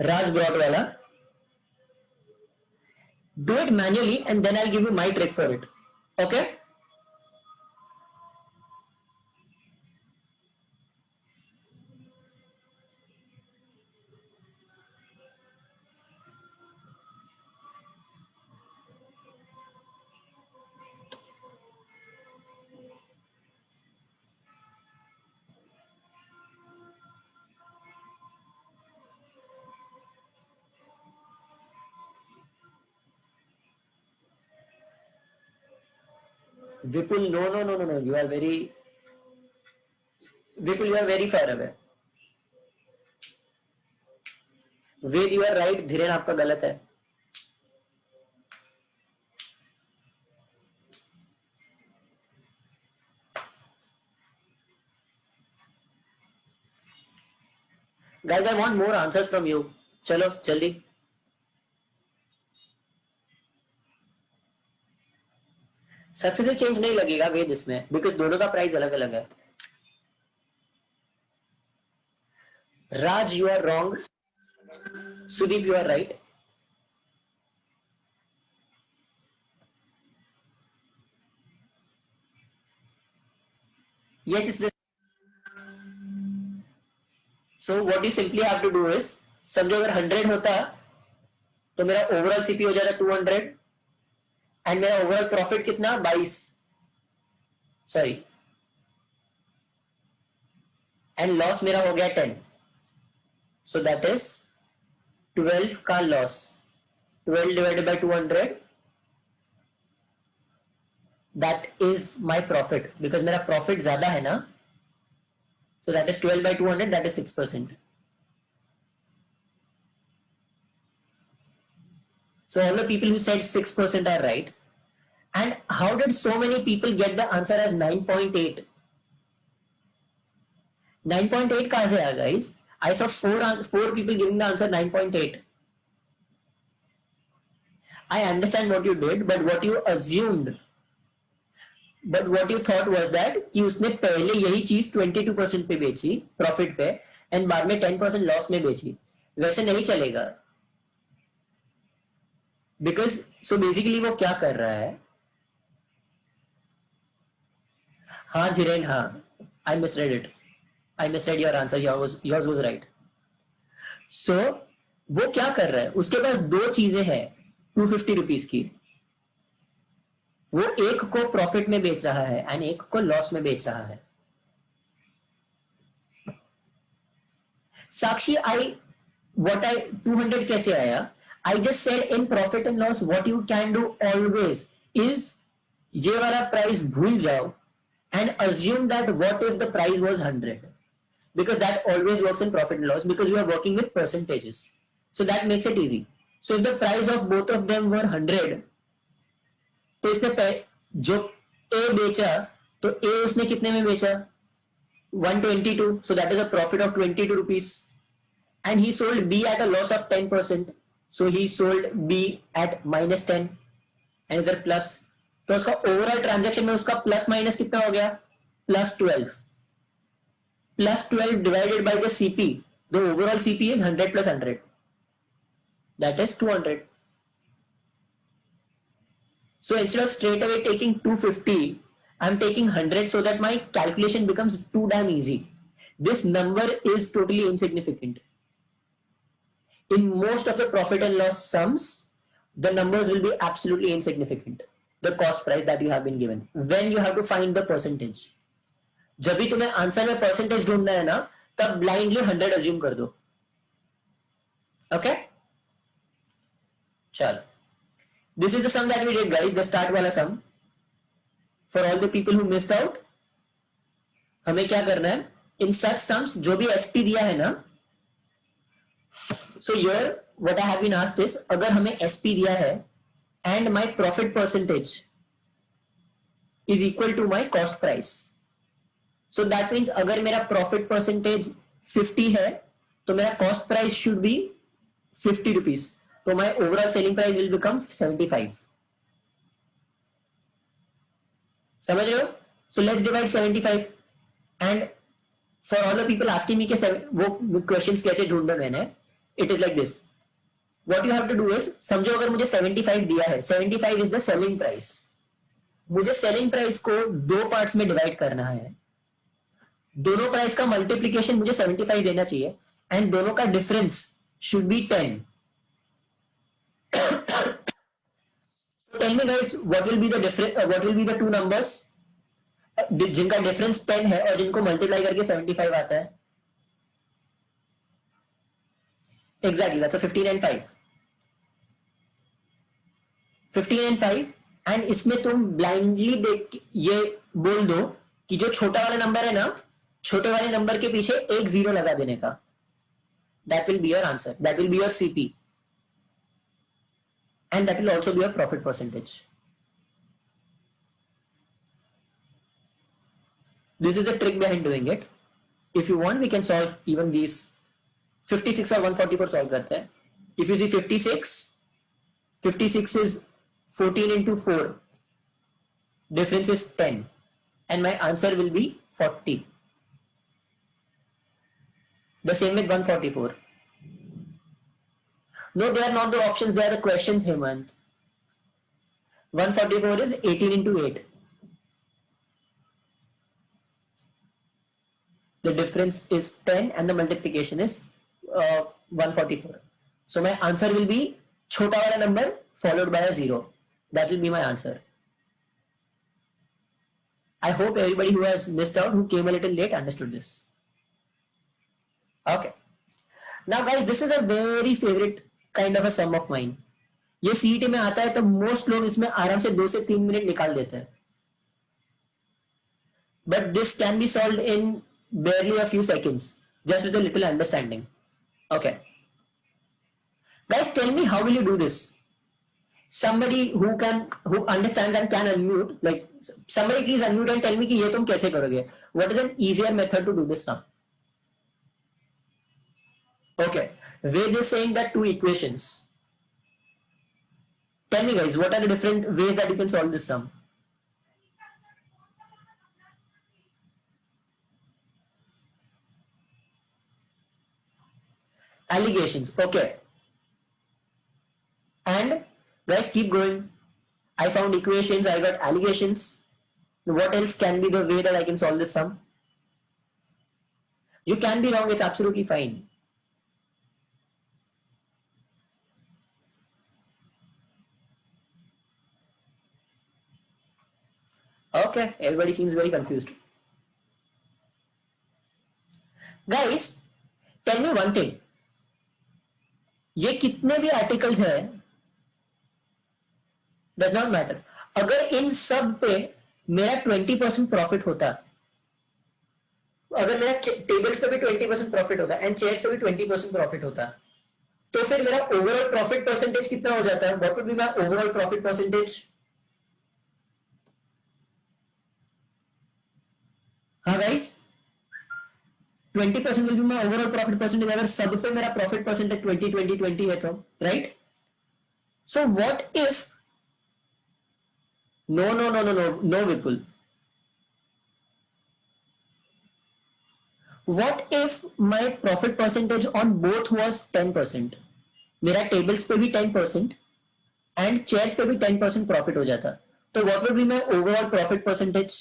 Speaker 1: Raj brought वाला. Do it manually and then I will give you my trick for it. Okay? Vipul, no. You are very, Vipul, you are very far away. Ved, you are right. Dhiren आपका गलत है. Guys, I want more answers from you. चलो जल्दी. Successive change नहीं लगेगा वेद इसमें, because दोनों का प्राइस अलग अलग है. Raj, you are wrong. Sudeep, you are right. Yes, it's this. So what you simply have to do is, समझो अगर 100 होता तो मेरा ओवरऑल सीपी हो जाता 200 एंड मेरा ओवरऑल प्रॉफिट कितना 22, सॉरी, एंड लॉस मेरा हो गया 10. सो दैट इज 12 का loss, 12 divided by 200, that is my profit, because मेरा प्रॉफिट ज्यादा है ना. So that is 12 by 200, that is 6%. So all the people who said 6% are right. And how did so many people get the answer as 9.8? 9.8 कहां से आया guys? I saw four people giving the answer 9.8. I understand what you did, but what you assumed, but what you thought was that कि उसने पहले यही चीज 22% पे बेची प्रॉफिट पे एंड बाद में 10% लॉस में बेची. वैसे नहीं चलेगा. बिकॉज सो बेसिकली वो क्या कर रहा है. हाँ धीरेन, हाँ, I misread it. I misread your answer. Yours was right. So वो क्या कर रहा है, उसके पास दो चीजें हैं 250 रुपीज की. वो एक को प्रॉफिट में बेच रहा है एंड एक को लॉस में बेच रहा है. साक्षी, आई 200 कैसे आया? I just said in profit and loss what you can do always is ये वाला प्राइस भूल जाओ and assume that what if the price was 100, because that always works in profit and loss because we are working with percentages, so that makes it easy. So if the price of both of them were 100, तो इसने जो A बेचा तो A उसने कितने में बेचा 122, so that is a profit of 22 rupees, and he sold B at a loss of 10%. So he sold B at -10 and इधर प्लस. तो उसका ओवरऑल ट्रांजैक्शन में उसका प्लस माइनस कितना हो गया? +12. +12 divided by the CP. The overall CP is 100 plus 100. That is 200. So instead of straight away taking 250, I'm taking 100 so that my calculation becomes too damn easy. This number is totally insignificant. In most of the profit and loss sums, the numbers will be absolutely insignificant. The cost price that you have been given. When you have to find the percentage. जब भी तुम्हें answer में percentage ढूंढना है ना, तब blindly 100 assume कर दो. ओके, चलो. This is the sum that we did, guys. The start वाला sum. For all the people who missed out, हमें क्या करना है? In such sums, जो भी SP दिया है ना, so here what I have been asked is, अगर हमें SP दिया है and my profit percentage is equal to my cost price, so that means अगर मेरा profit percentage 50 है तो मेरा cost price should be 50 rupees, so my overall selling price will become 75. समझ रहे हो? So let's divide 75, and for all the people asking me कि वो questions कैसे ढूंढना मैंने, it is like this. What you have to do is, समझो अगर मुझे 75 दिया है, 75 is the selling price. मुझे selling price को दो पार्ट्स में डिवाइड करना है. दोनों प्राइस का मल्टीप्लीकेशन मुझे 75 देना चाहिए एंड दोनों का difference should be 10. Tell me guys, what will be the difference? What will be the two numbers जिनका डिफरेंस 10 है और जिनको मल्टीप्लाई करके 75 आता है? Exactly, that's a 15 and 5. 15 and 5, and इसमें तुम ब्लाइंडली देख ये बोल दो कि जो छोटा वाला नंबर है ना, छोटे वाले नंबर के पीछे एक जीरो लगा देने का. That will be your answer. That will be your CP. And that will also be your profit percentage. This is the trick behind doing it. If you want, we can solve even these 56 और 144 solve करते हैं. If you see 56, 56 is 14 into 4. Difference is 10. And my answer will be 40. The same with 144. No, they are not the options, they are the questions, Hemant. 144 is 18 into 8. the difference is 10 and the multiplication is 144. So my answer will be छोटा वाला number followed by a 0. That will be my answer. I hope everybody who has missed out, who came a little late, understood this. Okay. Now guys, this is a very favorite kind of a sum of mine. ये CET में आता है तो most लोग इसमें आराम से 2 से 3 मिनट निकाल देते हैं. But this can be solved in barely a few seconds, just with a little understanding. Okay. Guys, tell me, how will you do this? Somebody who understands and can unmute, like somebody please unmute and tell me कि ये तुम कैसे करोगे? What is an easier method to do this sum? Okay, Ved is saying that 2 equations. Tell me guys, what are the different ways that you can solve this sum? Allegations, okay. And guys, keep going. I found equations, I got allegations. What else can be the way that I can solve this sum? You can be wrong, it's absolutely fine. Okay, everybody seems very confused. Guys, tell me one thing. ये कितने भी articles है, does not matter. अगर इन सब पे मेरा 20% profit होता, अगर मेरा टेबल्स पे भी 20% प्रॉफिट होता एंड चेयर्स पे भी 20% प्रॉफिट होता, तो फिर मेरा ओवरऑल प्रॉफिट परसेंटेज कितना हो जाता है? What would be my overall profit percentage? हाँ guys, 20% will be my overall profit percentage अगर सब पे मेरा प्रॉफिट परसेंटेज 20 है तो, right? So what if No, Vipul. What if my profit percentage on both was 10%? मेरा टेबल्स पे भी 10% एंड चेयर्स पे भी 10% प्रॉफिट हो जाता, तो what would be my overall profit percentage?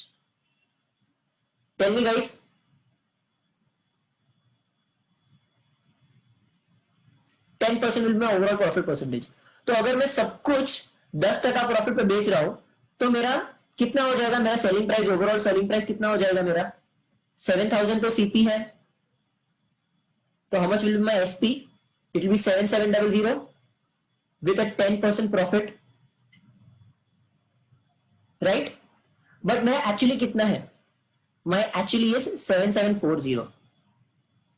Speaker 1: Tell me guys. 10% will be my overall profit percentage. तो अगर मैं सब कुछ 10% प्रॉफिट पे बेच रहा हूं तो मेरा कितना हो जाएगा? मेरा selling price, overall selling price कितना हो जाएगा मेरा? 7000 तो सीपी है, तो how much will be my SP? It will be 7700 with a 10% profit, right? But मेरा एक्चुअली कितना है? My actually is 7740.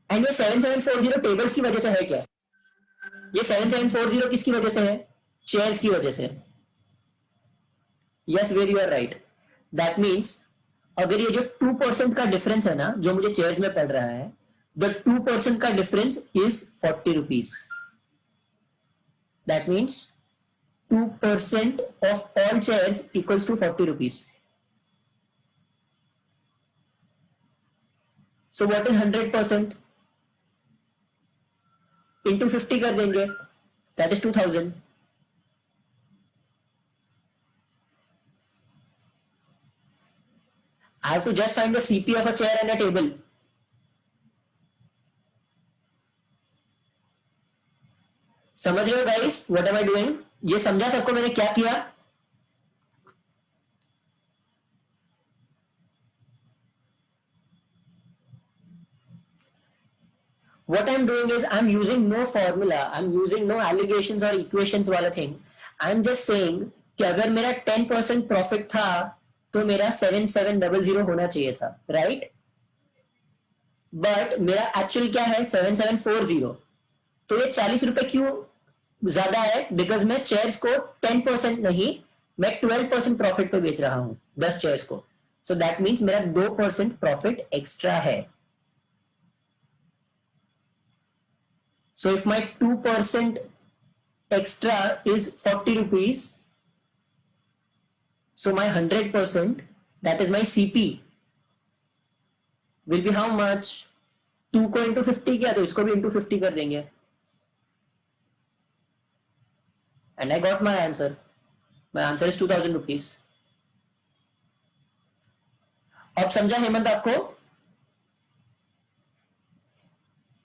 Speaker 1: एंड ये 7740 टेबल्स की वजह से है क्या? ये 7740 किसकी वजह से है? चेयर्स की वजह से. Yes, where you are right. That means अगर ये जो 2% का डिफरेंस है ना, जो मुझे चेयर्स में पड़ रहा है, the 2% का difference is 40 rupees. That means 2% of all chairs equals to 40 rupees. So what is 100%? Into 50 कर देंगे, that is 2000. I have to just find the CP of a chair and a table. समझ रहे हो guys? What am I doing? ये समझा सबको मैंने क्या किया? What I'm doing is I'm using no formula, I'm using no allegations or equations वाला thing. I'm just saying कि अगर मेरा 10% प्रॉफिट था तो मेरा 7700 होना चाहिए था, राइट? बट मेरा एक्चुअल क्या है? 7740. तो ये 40 रुपए क्यों ज्यादा है? बिकॉज मैं चेयर्स को 10% नहीं, मैं 12% प्रॉफिट पे बेच रहा हूं 10 चेयर्स को. सो दैट मीन्स मेरा 2% प्रॉफिट एक्स्ट्रा है. So if my 2% extra is 40 rupees, so my 100%, that is my CP, will be how much? 2 को into 50 किया तो इसको भी into 50 कर देंगे, and I got my answer. My answer is 2000 rupees. अब समझा हेमंत आपको?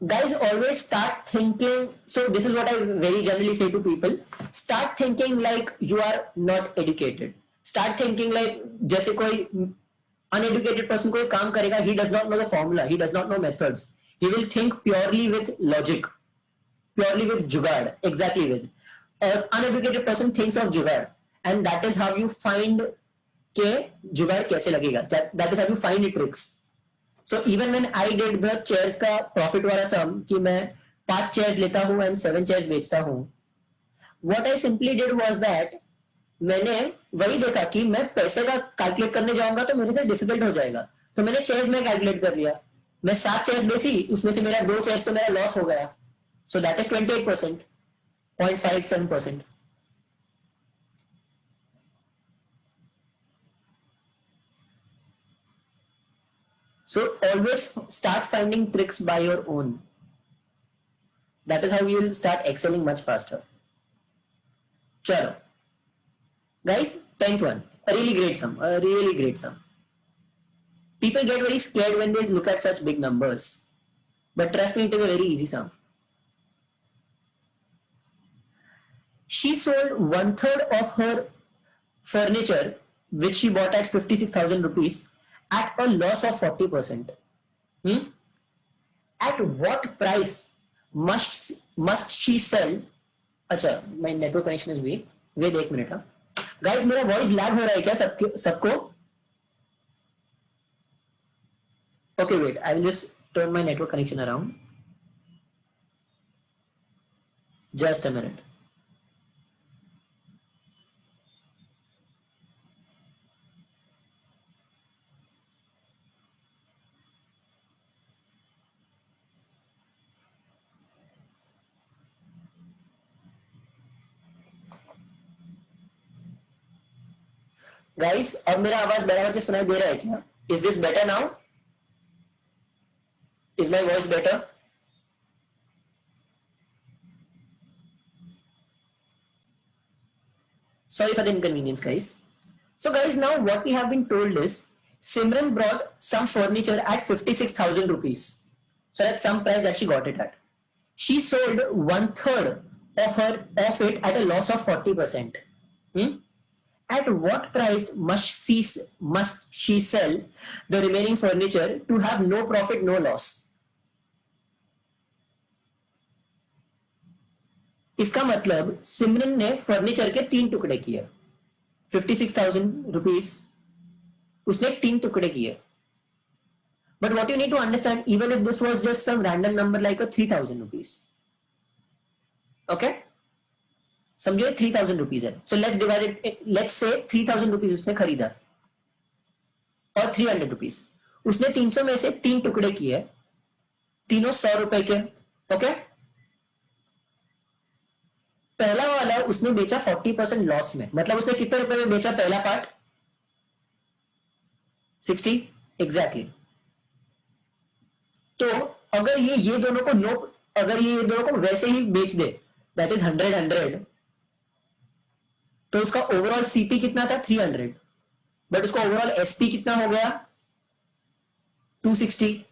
Speaker 1: guys, always start thinking. So this is what I very generally say to people: start thinking like you are not educated. Start thinking like जैसे कोई uneducated person कोई काम करेगा, he does not know the formula, he does not know methods, he will think purely with logic, purely with jugaad, exactly with. Uneducated person thinks of jugaad, and that is how you find के जुगाड़ कैसे लगेगा. That is how you find tricks. So even when I did the chairs का profit वाला sum कि मैं 5 chairs लेता हूँ and 7 chairs बेचता हूँ, what I simply did was that मैंने वही देखा कि मैं पैसे का कैलकुलेट करने जाऊंगा तो मेरे से डिफिकल्ट हो जाएगा, तो मैंने चेयर्स में कैलकुलेट कर लिया. मैं 7 चेयर्स बेची, उसमें से मेरा 2 चेयर्स तो मेरा लॉस हो गया. सो that is 28%, 0.57%. So always start finding tricks by your own. That is how you will start excelling much faster. Chalo. Guys, 10th one. A really great sum. A really great sum. People get very scared when they look at such big numbers. But trust me, it is a very easy sum. She sold 1/3 of her furniture, which she bought at 56,000 rupees, at a loss of 40%. At what price must she sell? अच्छा, my network connection is weak. Wait एक minute. Guys, मेरा voice lag हो रहा है क्या सबको? Okay, wait. I will just turn my network connection around. Just a minute. Guys, अब मेरा आवाज बराबर से सुनाई दे रहा है क्या? Is this better now? Is my voice better? Sorry for the inconvenience, guys. So guys, now what we have been told is Simran brought some furniture at 56,000 rupees. So that's some price that she got it at. She sold 1/3 of it at a loss of 40%. At what price must she sell the remaining furniture to have no profit, no loss? इसका मतलब सिमरन ने furniture के 3 टुकड़े किए. 56,000 rupees उसने 3 टुकड़े किए. But what you need to understand, even if this was just some random number like a 3,000 rupees, okay, समझो 3,000 रुपीज है. So let's divide it. Let's say 3,000 rupees उसने खरीदा और 300 रुपीज उसने 300 में से 3 टुकड़े किए, तीनों 100 रुपए के. ओके, पहला वाला उसने बेचा 40% लॉस में. मतलब उसने कितने रुपए में बेचा पहला पार्ट? 60 एग्जैक्टली. तो अगर ये दोनों को वैसे ही बेच दे, दैट इज 100, तो उसका ओवरऑल सीपी कितना था? 300. बट उसका ओवरऑल एसपी कितना हो गया? 260.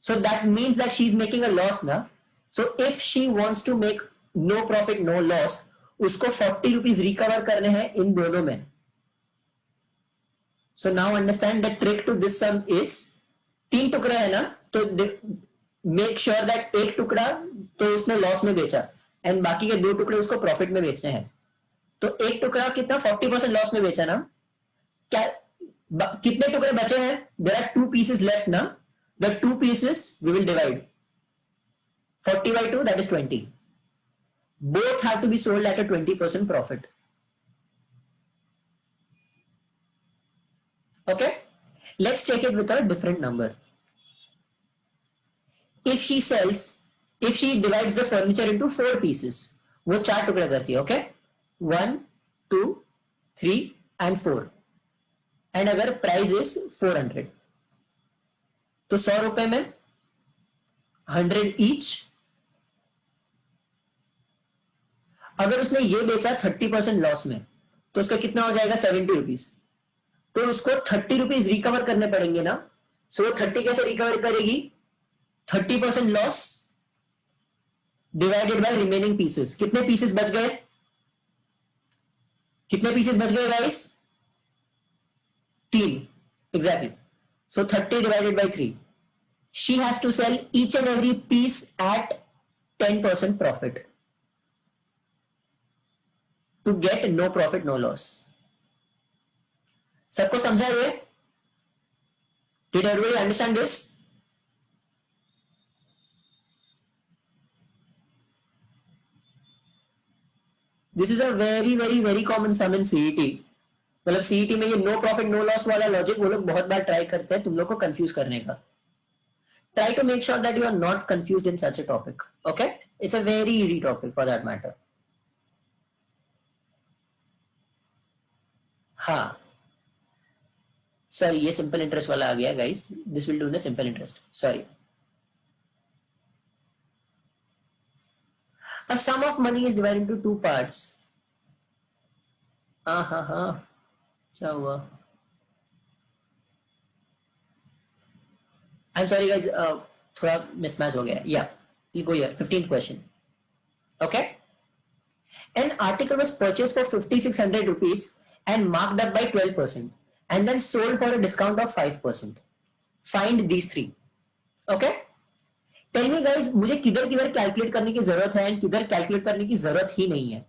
Speaker 1: सो that means that she is making a loss ना. So if she wants to make no profit, no loss, उसको 40 रुपीज रिकवर करने हैं इन दोनों में. So now understand the trick to this sum is 3 टुकड़े है ना, तो make sure that एक टुकड़ा तो उसने लॉस में बेचा एंड बाकी के 2 टुकड़े उसको प्रॉफिट में बेचने हैं. तो एक टुकड़ा कितना? 40% लॉस में बेचा ना. क्या कितने टुकड़े बचे हैं? There are 2 pieces left ना. The 2 pieces we will divide. 40 by 2, that is 20. Both have to be sold at a 20% profit. Okay, let's check it with a different number. If she divides the furniture into 4 pieces, वो 4 टुकड़े करती है. Okay, 1, 2, 3 and 4. And अगर price is 400, तो 100 रुपए में 100 each. अगर उसने ये बेचा 30% लॉस में, तो उसका कितना हो जाएगा? 70 रुपीज. तो उसको 30 रुपीज रिकवर करने पड़ेंगे ना. सो वो 30 कैसे रिकवर करेगी? 30% loss divided by remaining pieces. कितने पीसेस बच गए? कितने पीसेस बच गए guys? 3. Exactly. So 30 divided by 3. She has to sell each and every piece at 10% profit to get no profit, no loss. सबको समझा ये? Did everybody understand this? This is a very common sum in CET. मतलब CET में ये no profit no loss वाला logic वो लोग बहुत बार ट्राई करते हैं तुम लोग को कंफ्यूज करने का. Try to make sure that you are not confused in such a topic. Okay? It's a very easy topic for that matter. हाँ. Sorry, ये simple interest वाला आ गया guys. This will do in the simple interest. Sorry. A sum of money is divided into two parts. हाँ. क्या हुआ? I'm sorry guys. थोड़ा mismatch हो गया. Yeah. You go here. 15th question. Okay. An article was purchased for 5,600 rupees and marked up by 12% and then sold for a discount of 5%. Find these three. Okay? Tell me guys, मुझे किधर किधर calculate करने की जरूरत है और किधर calculate करने की जरूरत ही नहीं है.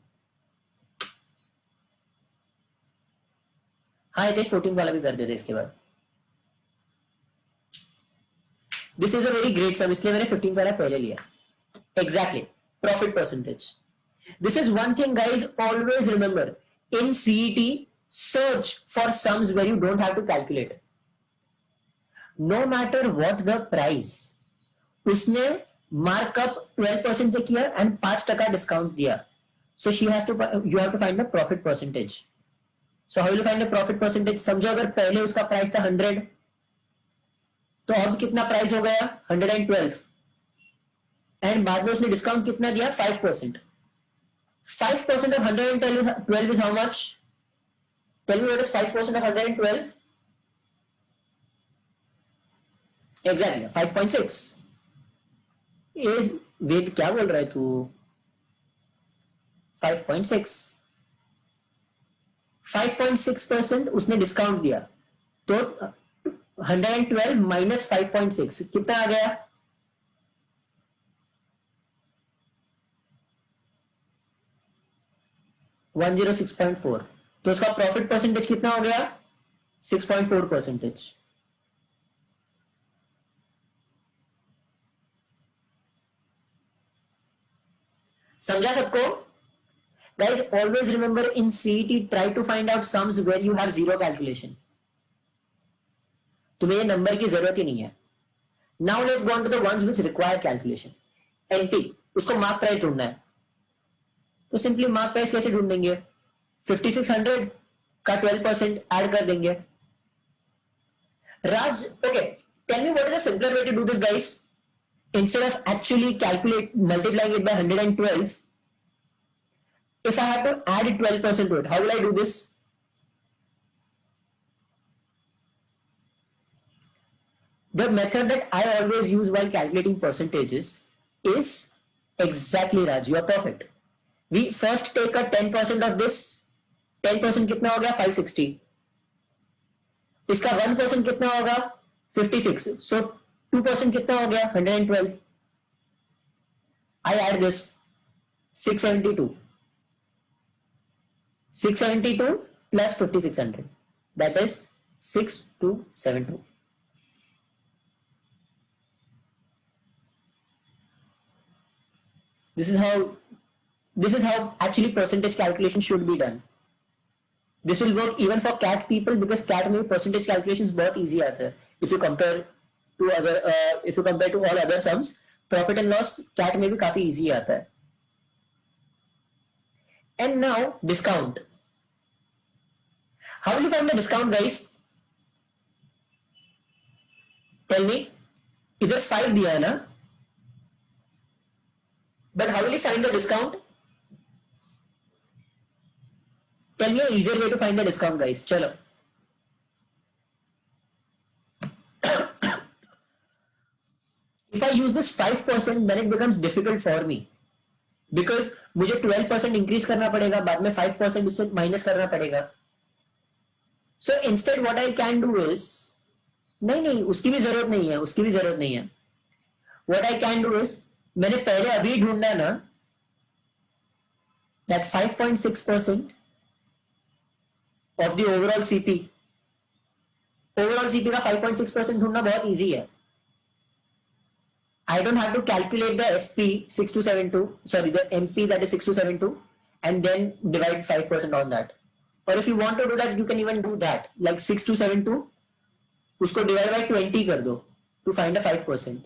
Speaker 1: हाँ हितेश 14 वाला भी कर देते इसके बाद. This is a very great sum, इसलिए मैंने 15 वाला पहले लिया. Exactly. Profit percentage. This is one thing guys, always remember. In CET, search for sums where you don't have to calculate. No matter what the price, उसने markup 12% से किया and 5% discount दिया. So you have to find the profit percentage. So how will you find the profit percentage? समझो अगर पहले उसका price था 100, तो अब कितना प्राइस हो गया? 112. एंड बाद में उसने डिस्काउंट कितना दिया? 5%. 5% of 112 is how much? Tell me what is 5% of 112? Exactly, 5.6. वेद क्या बोल रहा है तू? 5.6. 5.6% उसने डिस्काउंट दिया, तो 112 माइनस 5.6 कितना आ गया? 106.4. तो उसका प्रॉफिट परसेंटेज कितना हो गया? 6.4%. समझा सबको? Guys, always remember in CET, try to find out sums where you have zero calculation. तुम्हें ये नंबर की जरूरत ही नहीं है. Now let's go on to the ones which require calculation. NP, उसको मार्क प्राइस ढूंढना है, तो सिंपली मार्क प्राइस कैसे ढूंढेंगे? 5600 का 12% ऐड कर देंगे. Raj, okay, tell me what is a simpler way to do this, guys? Instead of actually multiplying it by 112, if I have to add 12% to it, how will I do this? The method that I always use while calculating percentages is exactly, Raj, you are perfect. We first take a 10% of this. 10% कितना हो गया? 560. इसका 1% कितना होगा? 56. So 2% कितना हो गया? 112. I add this 672. 672 plus 5600. That is 6272. This is how actually percentage calculation should be done. This will work even for CAT people because CAT में percentage calculations बहुत easy आता है. If you compare to all other sums, profit and loss CAT में भी काफी easy आता है. And now discount. How will you find the discount, guys? Tell me. इधर 5 दिया है ना? But how will you find the discount? Tell me an easier way to find the discount, guys. चलो. If I use this 5%, then it becomes difficult for me. Because मुझे 12% increase करना पड़ेगा, बाद में 5% उससे माइनस करना पड़ेगा. So instead what I can do is, नहीं उसकी भी जरूरत नहीं है, उसकी भी जरूरत नहीं है. What I can do is, मैंने पहले अभी ढूंढा ना that 5.6% of the overall CP. Overall CP का 5.6% ढूंढना बहुत easy है. I don't have to calculate the SP 6272, sorry, the MP that is 6272, and then divide 5% on that. Or if you want to do that, you can even do that, like 6272, उसको divide by 20 कर दो to find a 5%.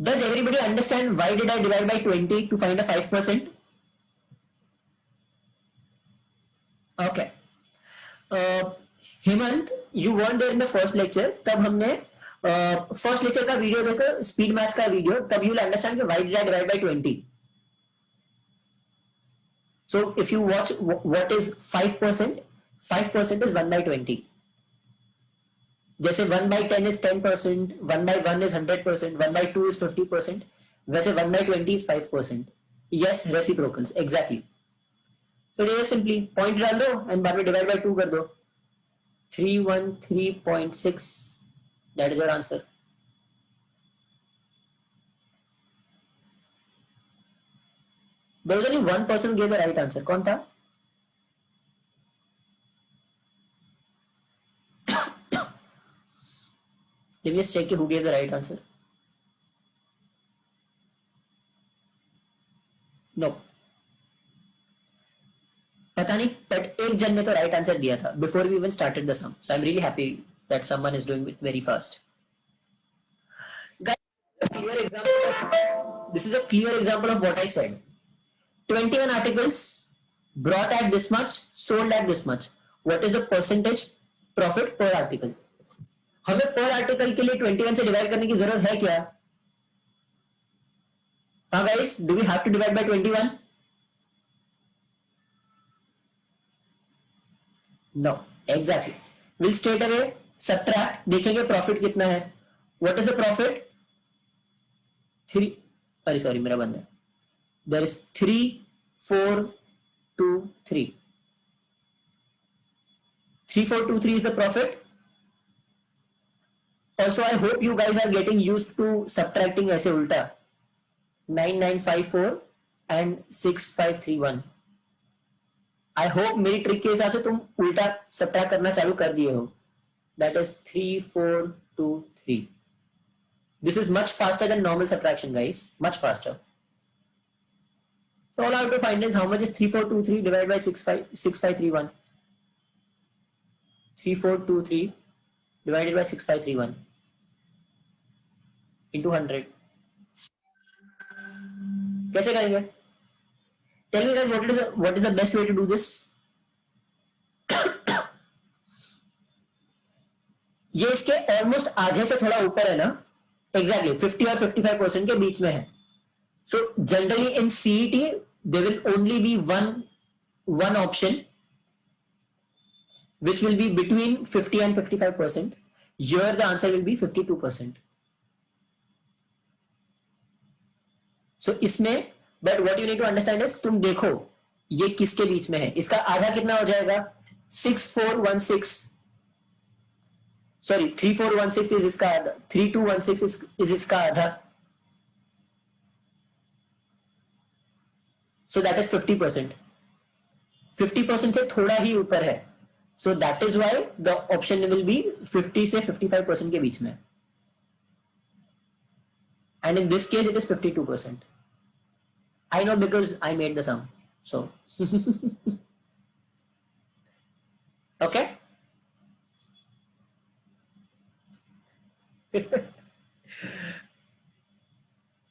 Speaker 1: Does everybody understand why did I divide by 20 to find a 5%? Okay. Hemant, you weren't there in the first lecture. तब हमने first lecture का video देखो, speed maths का video, तब you'll understand कि why did I divide by 20. So if you watch what is 5%, 5% is 1 by 20. जैसे 1 by 10 is 10%, 1 by 1 is 100%, 1 by 2 is 50%, वैसे 1 by 20 is 5%. Yes, reciprocals, exactly. So ये simply point डाल दो and बाद में divide by 2 कर दो. 313.6, that is your answer. There was only one person who gave the right answer. कौन था? Let me just check who gave the right answer. No. पता नहीं, but एक जन ने तो right answer दिया था before we even started the sum. So I'm really happy that someone is doing it very fast. Guys, this is a clear example of what I said. 21 articles brought at this much, sold at this much. What is the percentage profit per article? हमें per article के लिए 21 से divide करने की जरूरत है क्या? हाँ guys, do we have to divide by 21? No, exactly. We'll straight away subtract, देखेंगे profit कितना है. What is the profit? 3, sorry, मेरा बंद है. There is 3, 4, 2, 3. 3, 4, 2, 3 is the profit. Also, I hope you guys are getting used to subtracting ऐसे उल्टा. 9954 and 6531. I hope मेरी trick के हिसाब से तुम उल्टा सब्ट्रैक्ट करना चालू कर दिए हो. That is 3, 4, 2, 3. This is much faster than normal subtraction, guys. Much faster. So all I have to find is how much is 3423 divided by 6531. 3423 divided by 6531 into 100. कैसे करेंगे? Tell me guys, what is the best way to do this? ये इसके almost आधे से थोड़ा ऊपर है ना. एग्जैक्टली 50 और 55% के बीच में है. So generally in CET there will only be one option which will be between 50 and 55%. Here the answer will be 52%. So इसमें but what you need to understand is, तुम देखो ये किसके बीच में है. इसका आधा कितना हो जाएगा? 6416, सॉरी 3416 इज इसका आधा, 3216 इज इसका आधा. सो दैट इज 50%. 50% से थोड़ा ही ऊपर है. सो that is why the option will be 50 से 55% के बीच में. And in this case it is 52%. I know because I made the sum. So, okay.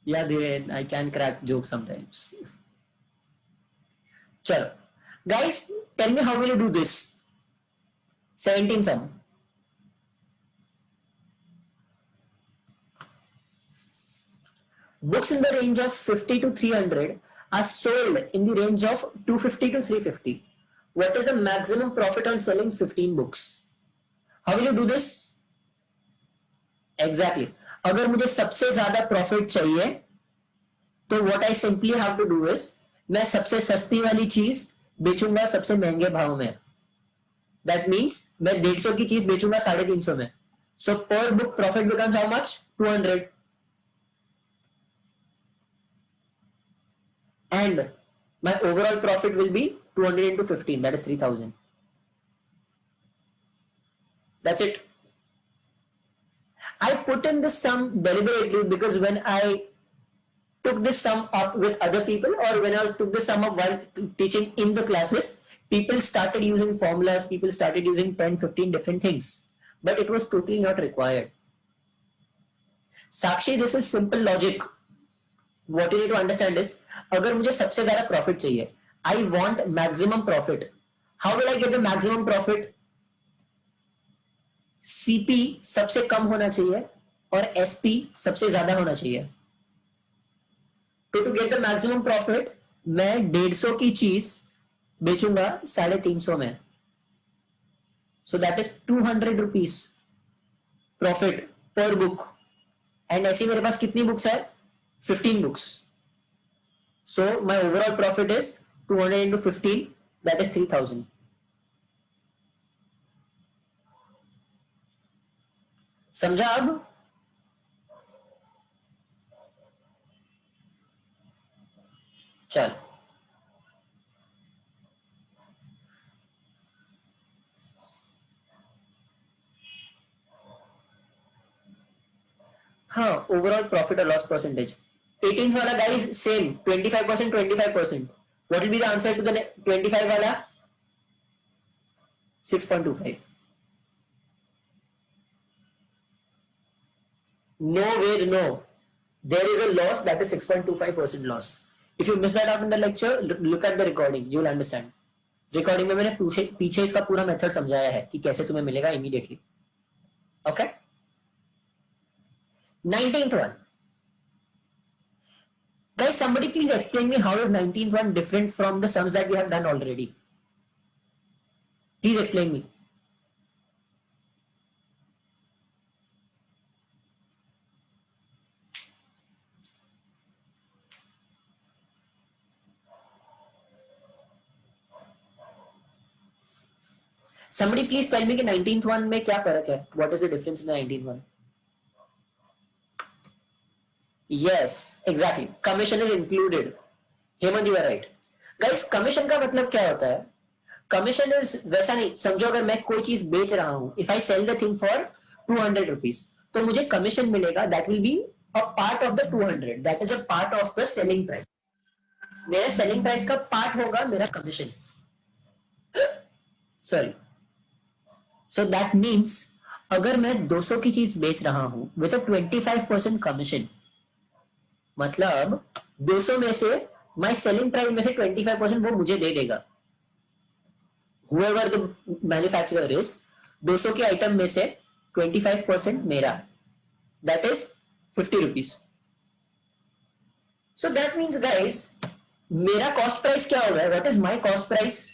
Speaker 1: Yeah, then I can crack jokes sometimes. Chalo. Guys, tell me how will you do this? 17 sum. Books in the range of 50 to 300 are sold in the range of 250 to 350. What is the maximum profit on selling 15 books? How will you do this? Exactly अगर मुझे सबसे ज्यादा profit चाहिए तो what I simply have to do is मैं सबसे सस्ती वाली चीज बेचूंगा सबसे महंगे भाव में. दैट मीन्स मैं 150 की चीज बेचूंगा 350 में. सो पर book profit becomes how much 200 and my overall profit will be 200 into 15, that is 3000. That's it. I put in this sum deliberately because when I took this sum up with other people, or when I took this sum up while teaching in the classes, people started using formulas, people started using 10, 15 different things, but it was totally not required. Sakshi, this is simple logic. What you need to understand is, अगर मुझे सबसे ज्यादा profit चाहिए, I want maximum profit. How will I get the maximum profit? CP सबसे कम होना चाहिए और SP सबसे ज्यादा होना चाहिए. तो to get the maximum profit मैं 150 की चीज बेचूंगा 350 में. So that is 200 rupees profit पर बुक. एंड ऐसी मेरे पास कितनी बुक्स है? 15 books. So my overall profit is 200 into 15, that is 3000. समझा अब? चल हाँ, ओवरऑल प्रॉफिट और लॉस परसेंटेज 18th वाला guys same 25%, 25%. What will be the answer to the 25 वाला? 6.25. No way, no. There is a loss, that is 6.25% loss. If you miss that out in the lecture, look at the recording, you will understand. Recording में मैंने पीछे इसका पूरा method समझाया है कि कैसे तुम्हें मिलेगा immediately. Okay. 19th one. Guys, somebody please explain me how is 19th one different from the sums that we have done already. Please explain me. Somebody please tell me कि 19th one में क्या फर्क है? What is the difference in the 19th one? Yes, exactly. Commission is included. Hemant, you are right. Guys, commission का मतलब क्या होता है? Commission is वैसा नहीं. समझो अगर मैं कोई चीज बेच रहा हूं, if I sell the thing for 200 rupees, तो मुझे commission मिलेगा. That will be a part of the 200. That is a part of the selling price. मेरे selling price का part होगा मेरा commission. Sorry. So that means अगर मैं 200 की चीज बेच रहा हूं with a 25% commission, मतलब 200 में से my selling price में से 25% वो मुझे दे देगा. whoever the manufacturer is, 200 के आइटम में से 25% मेरा, that is 50 rupees. So that means guys, मेरा cost price क्या होगा? What is my cost price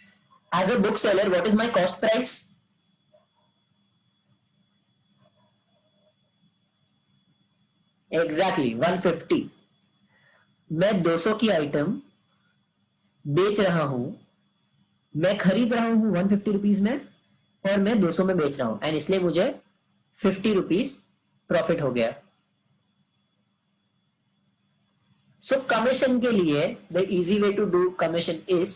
Speaker 1: as a book seller? What is my cost price? Exactly 150. मैं 200 की आइटम बेच रहा हूं, मैं खरीद रहा हूं 150 रुपीज में और मैं 200 में बेच रहा हूं, एंड इसलिए मुझे 50 रुपीज प्रॉफिट हो गया. सो कमीशन के लिए the easy way to do commission is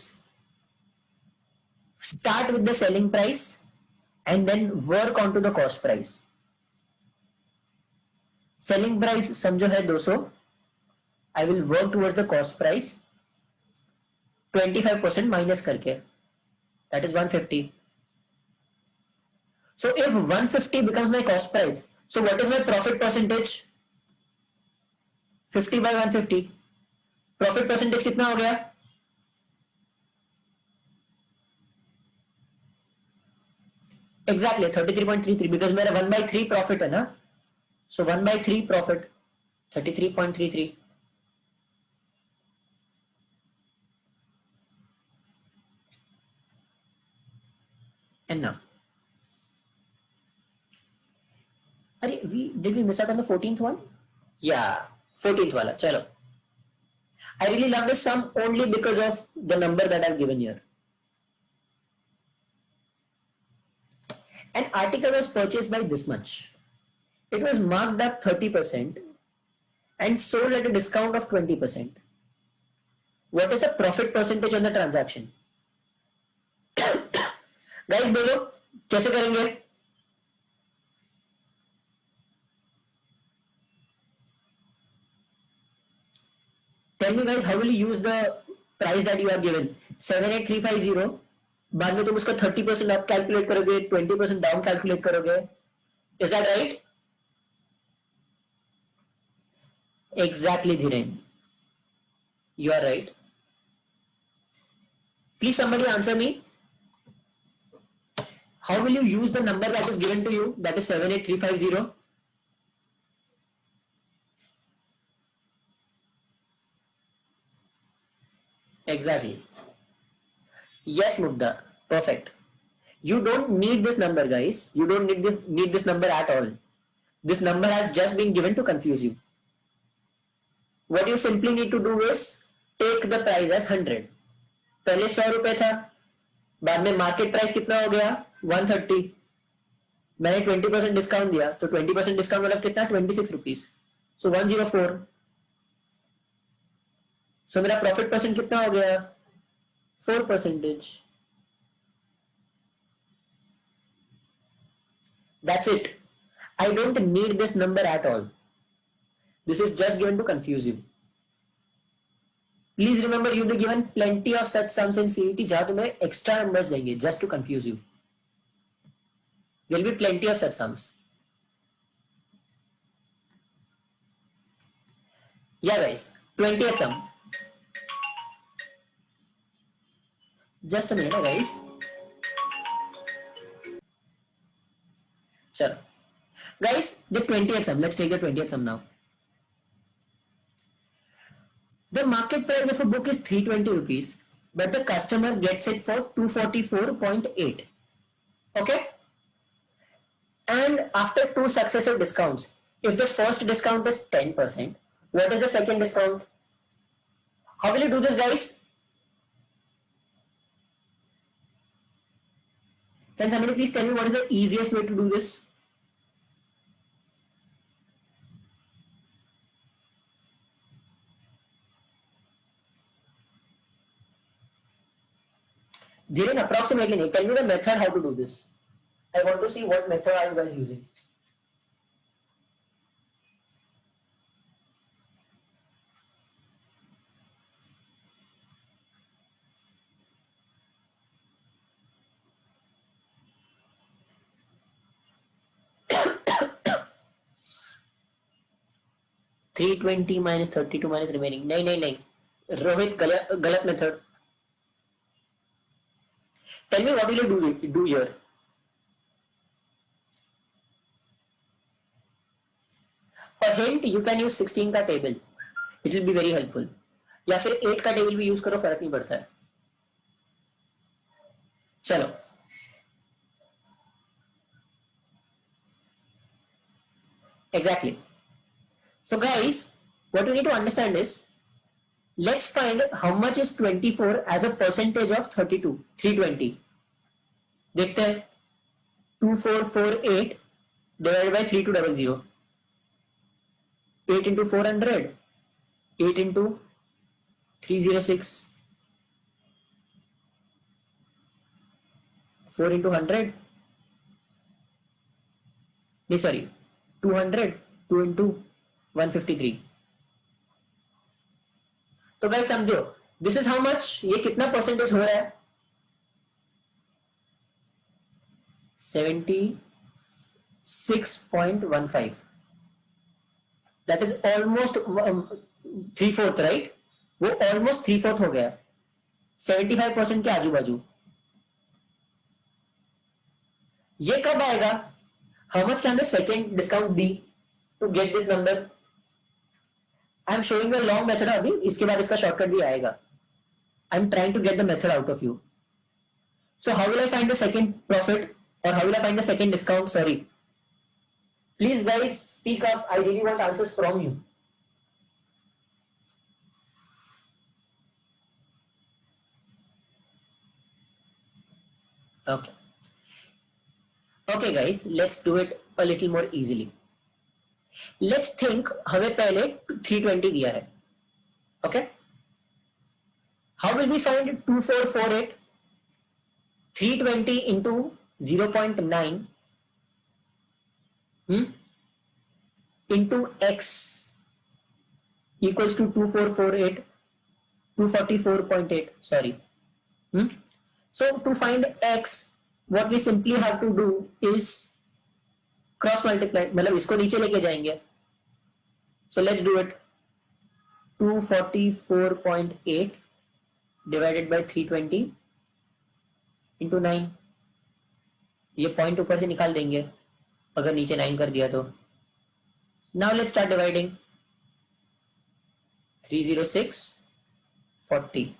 Speaker 1: start with the selling price and then work on to the cost price. Selling price समझो है 200, I will work towards the cost price 25% minus करके, that is 150. So if 150 becomes my cost price, so what is my profit percentage? 50 by 150. Profit percentage कितना हो गया? Exactly 33.33, because मेरा 1/3 profit है ना. So 1/3 profit 33.33. And now अरे did we miss out on the 14th one? Yeah, 14th wala. Chalo. I really love this sum only because of the number that I've given here. An article was purchased by this much. It was marked up 30% and sold at a discount of 20%. What is the profit percentage on the transaction? Guys, बोलो कैसे करेंगे? Tell me guys, how will you use the price that you are given? 78350. बाद में तुम उसका 30% up calculate करोगे, 20% down calculate करोगे. Is that right? Exactly, Dhiren. You are right. Please somebody answer me. How will you use the number that is given to you? That is 78350. Exactly. Yes, Mugda. Perfect. You don't need this number, guys. You don't need this number at all. This number has just been given to confuse you. What you simply need to do is take the price as 100. पहले 100 रुपए था, बाद में market price कितना हो गया 130. मैंने 20% discount दिया, तो 20% डिस्काउंट मतलब कितना 26 रुपीज. सो 104. सो मेरा प्रॉफिट परसेंट कितना हो गया 4%. That's it. I don't need this number at all. This is just given to confuse you. Please remember, you'll be given plenty of such sums in CET जहां तुम्हें extra numbers देंगे just to confuse you. There will be plenty of such sums. Yeah guys, 20th sum. Just a minute guys. Chalo. Guys, the 20th sum. Let's take the 20th sum now. The market price of a book is 320 rupees, but the customer gets it for 244.8. Okay? And after two successive discounts, if the first discount is 10%, what is the second discount? How will you do this, guys? Can somebody please tell me what is the easiest way to do this? Dhiren, approximately, tell me the method how to do this. I want to see what method are you guys using. $320 minus 32 minus remaining. नहीं. Rohit, गलत method. Tell me what will you do here? A hint, you can use 16 का table. It will be very helpful. या फिर 8 का table भी use करो, फर्क नहीं पड़ता है. चलो. Exactly. So guys, what you need to understand is, let's find how much is 24 as a percentage of 32, 320. देखते हैं 2448 divided by 3200. 8 into 400, 8 into 306, 4 into 100. नहीं sorry, 200, 2 into 153. तो गाइस समझो, दिस इज हाउ मच, ये कितना परसेंटेज हो रहा है 76.15. That is almost 3/4 right. वो ऑलमोस्ट 3/4 हो गया, 75% के आजू बाजू. ये कब आएगा? How much can the second discount be to get this number? I am showing a long method अभी, इसके बाद इसका शॉर्टकट भी आएगा. I am trying to get the method out of you. So how will I find the second profit और how will I find the second discount? Sorry, Please guys speak up. I really want answers from you. Okay. Okay guys, let's do it a little more easily. Let's think हमें पहले 320 दिया है. Okay. How will we find 2448? 320 into 0.9 into x equals to 2448, 244.8, sorry. So to find x, what we simply have to do is cross multiply, मतलब इसको नीचे लेके जाएंगे. So let's do it. 244.8 divided by 320 into 9. ये point ऊपर से निकाल देंगे अगर नीचे 9 कर दिया तो. Now let's start dividing. 306 40.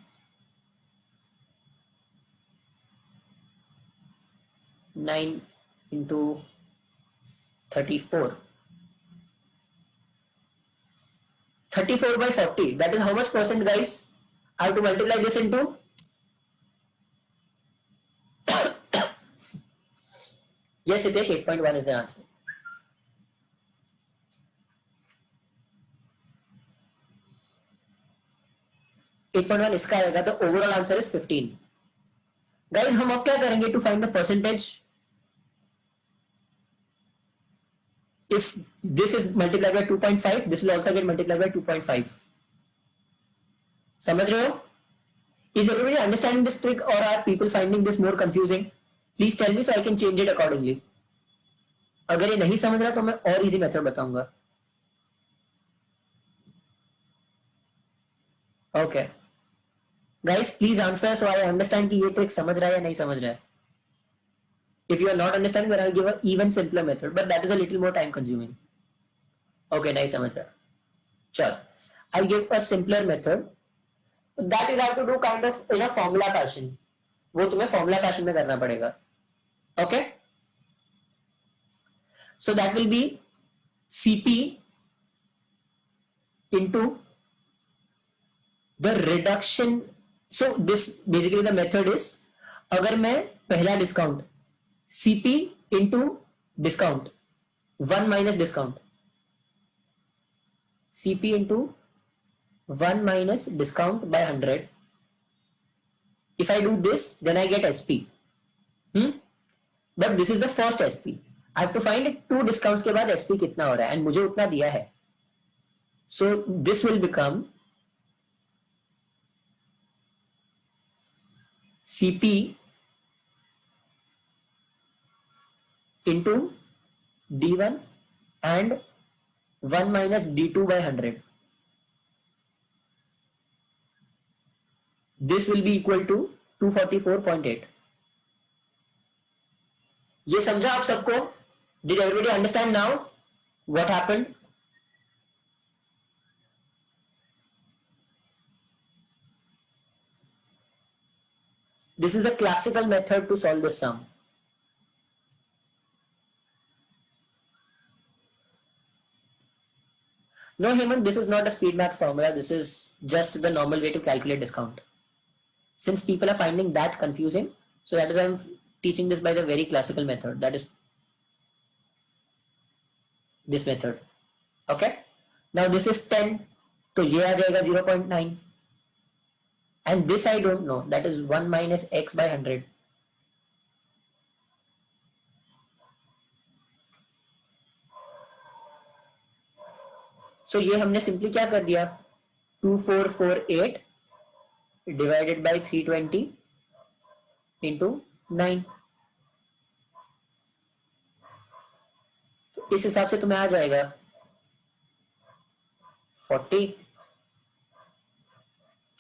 Speaker 1: 9 into 34. 34 by 40. That is how much percent, guys? I have to multiply this into yes, Hitesh, 8.1 is the answer. इसका आएगा. The overall answer is 15. Guys, हम अब क्या करेंगे to find the percentage? If this is multiplied by 2.5, this will also get multiplied by 2.5. समझ रहे हो? Is everybody understanding this trick or are people finding this more confusing? Please tell me so I can change it accordingly. अगर ये नहीं समझ रहा तो मैं और इजी मेथड बताऊंगा. Okay. Guys, please answer so I understand कि ये ट्रिक समझ रहा है या नहीं समझ रहा है. If you are not understanding, then I'll give an even simpler method, but that is a little more time consuming. Okay, नहीं समझ रहा. चल, I'll give a simpler method. That you have to do kind of in a formula fashion. वो तुम्हें formula fashion में करना पड़ेगा. Okay? So that will be CP into the reduction. So this basically the method is, अगर मैं पहला discount CP into discount 1 minus discount, CP into 1 minus discount by 100. If I do this, then I get SP. But this is the first SP. I have to find 2 discounts के बाद SP कितना हो रहा है, and मुझे उतना दिया है. So this will become CP into D1 and 1 minus D2 by 100. This will be equal to 244.8. ये समझा आप सबको? Did everybody understand now what happened? This is the classical method to solve this sum. No, Hemant, this is not a speed math formula. This is just the normal way to calculate discount. Since people are finding that confusing, so that is why I'm teaching this by the very classical method. That is this method. Okay. Now this is 10. तो ये आ जाएगा 0.9. And this I don't know. That is 1 minus x by 100. So ये हमने simply क्या कर दिया? 2448 divided by 320 into 9. तो इस हिसाब से तुम्हें आ जाएगा 40,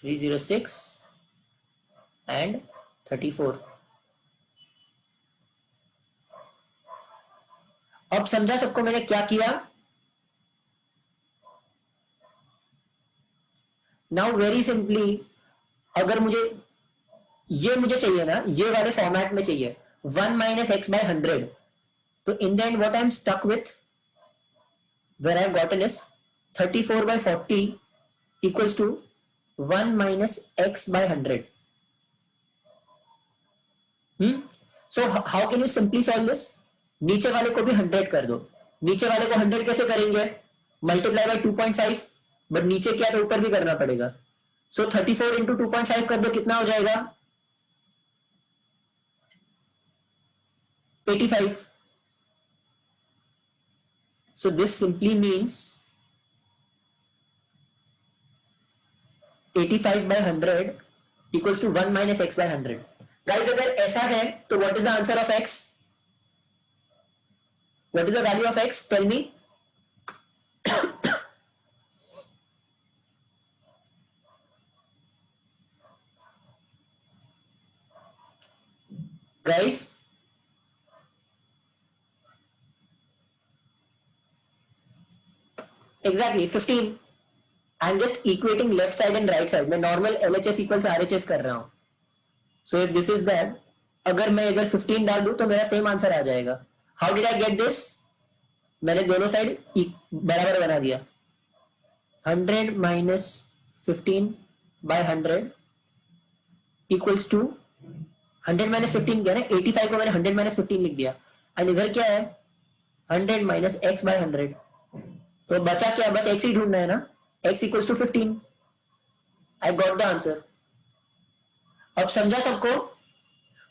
Speaker 1: 306 and 34. अब समझा सबको मैंने क्या किया? नाउ वेरी सिंपली, अगर मुझे चाहिए ना, ये वाले फॉर्मेट में चाहिए 1 minus x by 100. तो in the end what I am stuck with where I've gotten is 34 by 40 equals to 1 minus x by 100. So how can you simply solve this? नीचे वाले को भी 100 कर दो. नीचे वाले को 100 कैसे करेंगे? मल्टीप्लाई बाय 2.5, बट नीचे क्या तो ऊपर भी करना पड़ेगा. सो 34 इंटू 2.5 कर दो, कितना हो जाएगा? 85. So this simply means 85 by 100 equals to 1 minus x by 100. Guys, अगर ऐसा है तो what is the answer of x? What is the value of x? Tell me. Guys, exactly 15. I'm just equating left side and right side. मैं normal LHS equals RHS कर रहा हूं. So if this is that, अगर मैं इधर 15 डाल दूं तो मेरा सेम आंसर आ जाएगा. How did I get this? मैंने दोनों साइड बराबर बना दिया. 100 minus 15 by 100 equals to 100 minus 15 क्या है? 85 को मैंने 100 minus 15 लिख दिया. और इधर क्या है? 100 minus x by 100. तो बचा क्या? बस x ही ढूंढना है ना. x equals to 15. I got the answer. अब समझा सबको?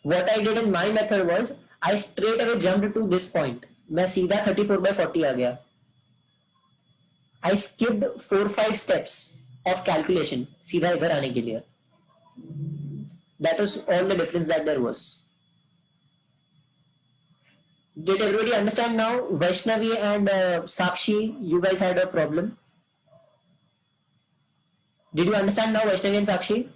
Speaker 1: What I did in my method was I straight away jumped to this point. मैं सीधा 34 by 40 आ गया. I skipped 4-5 steps of calculation सीधा इधर आने के लिए. That was all the difference that there was. Did everybody understand now? Vaishnavi and Sakshi, you guys had a problem. Did you understand now, Vaishnavi and Sakshi?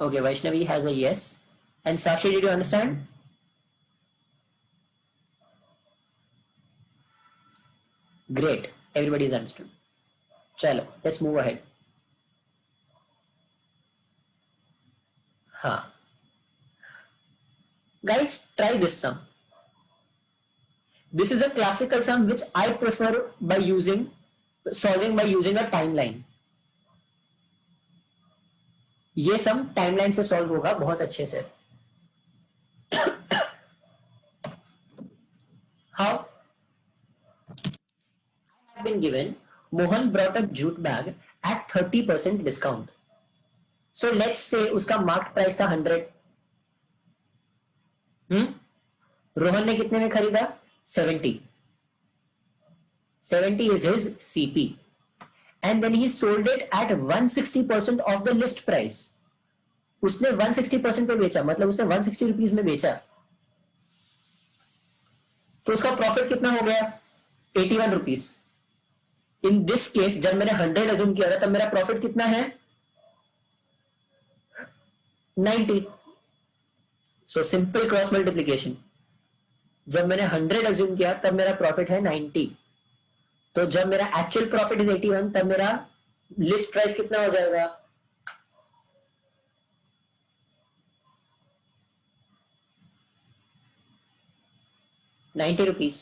Speaker 1: Okay, Vaishnavi has a yes. And Sakshi, did you understand? Great. Everybody is understood. Chalo, let's move ahead. Guys, try this sum. This is a classical sum which I prefer by solving by using a timeline. ये सम timeline से solve होगा बहुत अच्छे से. How? I have been given Mohan brought a jute bag at 30% discount. So let's say उसका market price था 100. रोहन ने कितने में खरीदा? 70. 70 is his CP. And then he sold it at 160% of the list price. उसने 160% पे बेचा, मतलब उसने 160 रुपीज में बेचा. तो उसका प्रॉफिट कितना हो गया? 81 रुपीज. इन दिस केस जब मैंने 100 अज्यूम किया था तब मेरा प्रॉफिट कितना है? 90. So simple cross multiplication. जब मैंने 100 अज्यूम किया तब मेरा प्रॉफिट है 90. तो जब मेरा एक्चुअल प्रॉफिट इज 81 तब मेरा लिस्ट प्राइस कितना हो जाएगा? 90 rupees.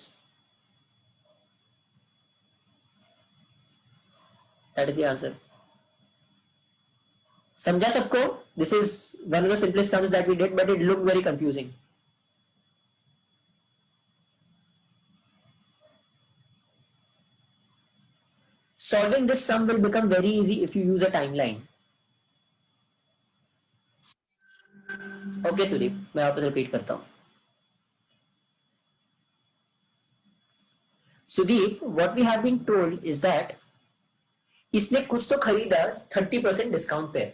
Speaker 1: That is the answer. समझा सबको? This is one of the simplest sums that we did, but it look very confusing. Solving this sum will become very easy if you use a timeline. Okay, Sudeep, मैं वापस repeat करता हूं. Sudeep, what we have been told is that इसने कुछ तो खरीदा 30% discount पे.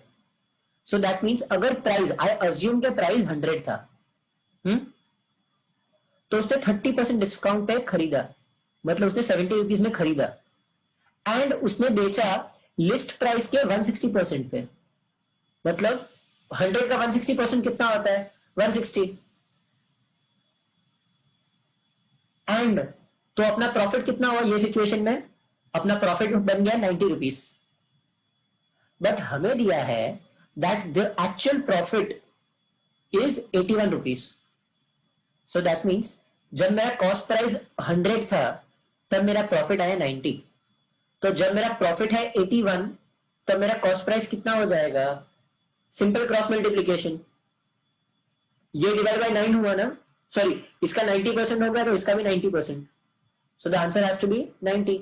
Speaker 1: So that means अगर प्राइस, I assume के प्राइस 100 था, तो उसने 30% डिस्काउंट पे खरीदा, मतलब उसने 70 रुपीज में खरीदा. एंड उसने बेचा लिस्ट प्राइस के 160% पे. मतलब 100 का 160% कितना होता है? 160. एंड तो अपना प्रॉफिट कितना हुआ ये सिचुएशन में? अपना प्रॉफिट बन गया 90 रुपीज. बट हमें दिया है that the actual profit is 81 rupees. So that means जब मेरा कॉस्ट प्राइस 100 था तब मेरा प्रॉफिट आया 90। तो जब मेरा प्रॉफिट है 81 तब मेरा कॉस्ट प्राइस कितना हो जाएगा? सिंपल क्रॉस मल्टीप्लीकेशन, ये डिवाइड बाय 9 हुआ ना, सॉरी इसका 90% हो गया तो इसका भी 90%, so the answer has to be 90।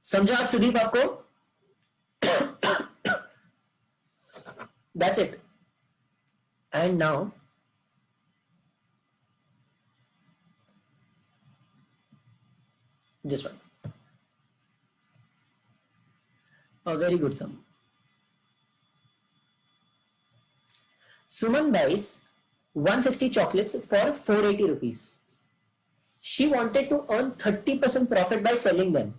Speaker 1: समझो आप सुदीप? आपको that's it. And now this one, a very good sum. Suman buys 160 chocolates for 480 rupees. She wanted to earn 30% profit by selling them,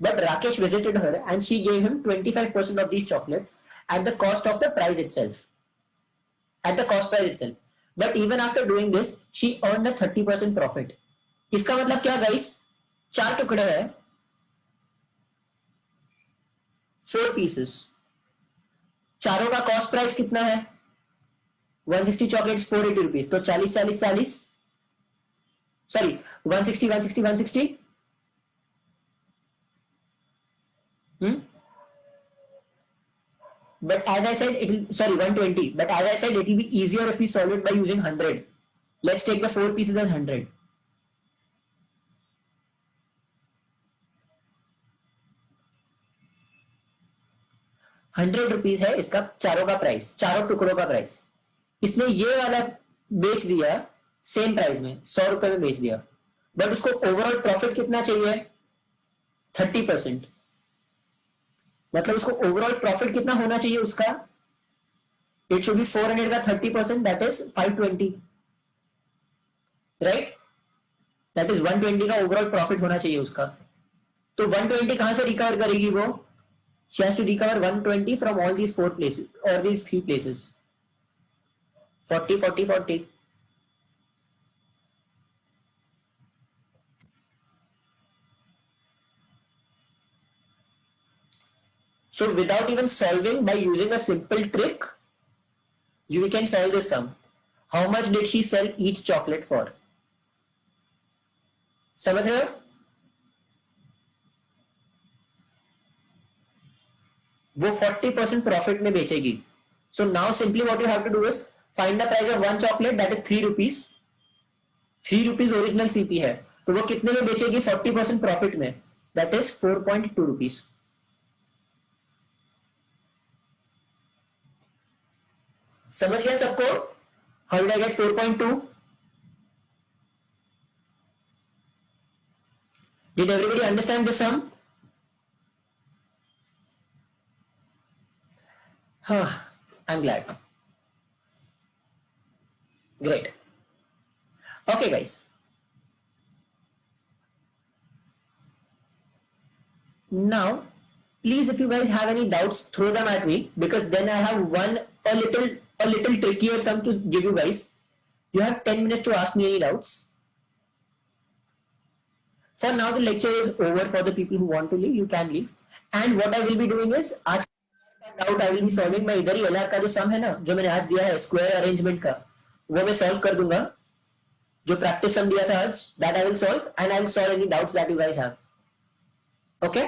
Speaker 1: but Rakesh visited her and she gave him 25% of these chocolates at the cost of the price itself, at the cost price itself. But even after doing this she earned a 30% profit. इसका मतलब क्या guys? 4 टुकड़े हैं, 4 pieces, चारों का cost price कितना है? 160 chocolates 480 rupees, तो 40 40 40, sorry 160 160 160, but as I said it will, sorry 120, but as I said it will be easier if we solve it by using 100. Let's take the 4 pieces as 100. 100 rupees है इसका चारों का price, चारों टुकड़ों का price. इसने ये वाला बेच दिया सेम प्राइस में, 100 रुपए में बेच दिया, बट उसको ओवरऑल प्रॉफिट कितना चाहिए? 30%। मतलब उसको ओवरऑल प्रॉफिट कितना होना चाहिए उसका? इट शुड बी 400 का 30%, that is 520, right? That is 120 का ओवरऑल प्रॉफिट होना चाहिए उसका। तो 120 कहां से रिकवर करेगी वो? She has to recover 120 from all these 4 places or these 3 places. 40 40 40. So without even solving, by using a simple trick, you can solve this sum. How much did she sell each chocolate for? समझ रहे हो? वो 40% profit में बेचेगी। So now simply what you have to do is find the price of one chocolate, that is 3 rupees. 3 rupees original CP है, तो वो कितने में बेचेगी? 40% प्रॉफिट में, दैट इज 4.2 रुपीज। समझ गया सबको? How did I get 4.2? Did everybody understand the sum? I'm glad. Great. Okay, guys. Now, please, if you guys have any doubts, throw them at me, because then I have a little trickier sum to give you guys. You have 10 minutes to ask me any doubts. For now, the lecture is over. For the people who want to leave, you can leave. And what I will be doing is, आज doubt I will be solving, मैं इधर ही LR का जो सम है ना, जो मैंने आज दिया है स्क्वायर अरेंजमेंट का, वो मैं सॉल्व कर दूंगा। जो प्रैक्टिस सम दिया था आज, that I will solve, and I will solve any doubts that you guys have. Okay?